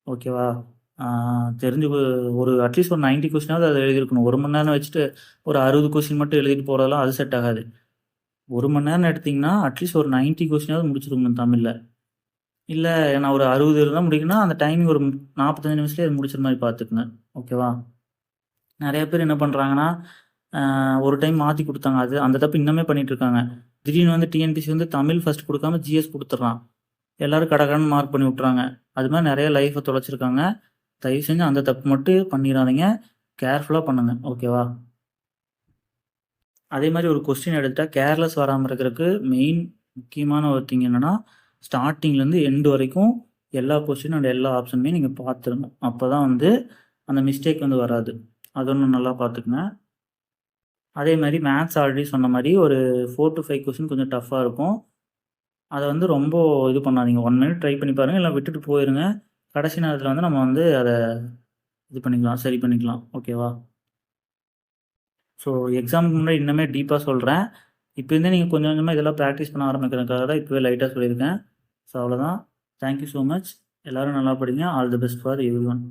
ஓகேவா? தெரிஞ்சு ஒரு அட்லீஸ்ட் ஒரு 90 கொஸ்டினாவது அதை எழுதியிருக்கணும். 1 மணி நேரம் வச்சுட்டு ஒரு 60 கொஸ்டின் மட்டும் எழுதிட்டு போகிறதெல்லாம் அது செட் ஆகாது. 1 மணி நேரம் எடுத்திங்கன்னா அட்லீஸ்ட் ஒரு 90 கொஸ்டினாவது முடிச்சிருக்கணும் தமிழில். இல்லை நான் ஒரு 60 இருந்தால் முடிக்கணும்னா அந்த டைமிங் ஒரு 45 நிமிஷத்துலேயே அது முடிச்சிற மாதிரி பார்த்துக்குங்க. ஓகேவா? நிறைய பேர் என்ன பண்ணுறாங்கன்னா, ஒரு டைம் மாற்றி கொடுத்தாங்க. அது அந்த தப்பு இன்னமே பண்ணிகிட்ருக்காங்க. திடீர்னு வந்து டிஎன்பிசி வந்து தமிழ் ஃபஸ்ட் கொடுக்காம ஜிஎஸ் கொடுத்துட்றான். எல்லோரும் கடகடன்னு மார்க் பண்ணி விட்றாங்க. அது மாதிரி நிறைய லைஃப்பை தொலைச்சிருக்காங்க. தயவு செஞ்சு அந்த தப்பு மட்டும் பண்ணிடாதீங்க. கேர்ஃபுல்லாக பண்ணுங்கள். ஓகேவா? அதே மாதிரி ஒரு கொஸ்டின் எடுத்துட்டால் கேர்லெஸ் வராமல் இருக்கிறதுக்கு மெயின் முக்கியமான ஒரு திங் என்னென்னா, ஸ்டார்டிங்லேருந்து எண்டு வரைக்கும் எல்லா கொஸ்டின் அண்ட் எல்லா ஆப்ஷனுமே நீங்கள் பார்த்துருங்க. அப்போ தான் வந்து அந்த மிஸ்டேக் வந்து வராது. அது ஒன்று நல்லா பார்த்துக்குங்க. அதே மாதிரி மேத்ஸ் ஆல்ரெடி சொன்ன மாதிரி ஒரு 4 to 5 கொஸ்டின் கொஞ்சம் டஃப்பாக இருக்கும். அதை வந்து ரொம்ப இது பண்ணாதீங்க. 1 மினிட் ட்ரை பண்ணி பாருங்கள், இல்லை விட்டுட்டு போயிருங்க. கடைசி நேரத்தில் வந்து நம்ம வந்து அதை இது பண்ணிக்கலாம், சரி பண்ணிக்கலாம். ஓகேவா? ஸோ எக்ஸாமுக்கு முன்னாடி இன்னுமே டீப்பாக சொல்கிறேன். இப்போ இருந்தே நீங்கள் கொஞ்சம் கொஞ்சமாக இதெல்லாம் ப்ராக்டிஸ் பண்ண ஆரம்பிக்கிறதுக்காக தான் இப்போவே லைட்டாக சொல்லியிருக்கேன். ஸோ அவ்வளோதான். Thank you so much. எல்லோரும் நல்லா படிங்க. All the best for everyone.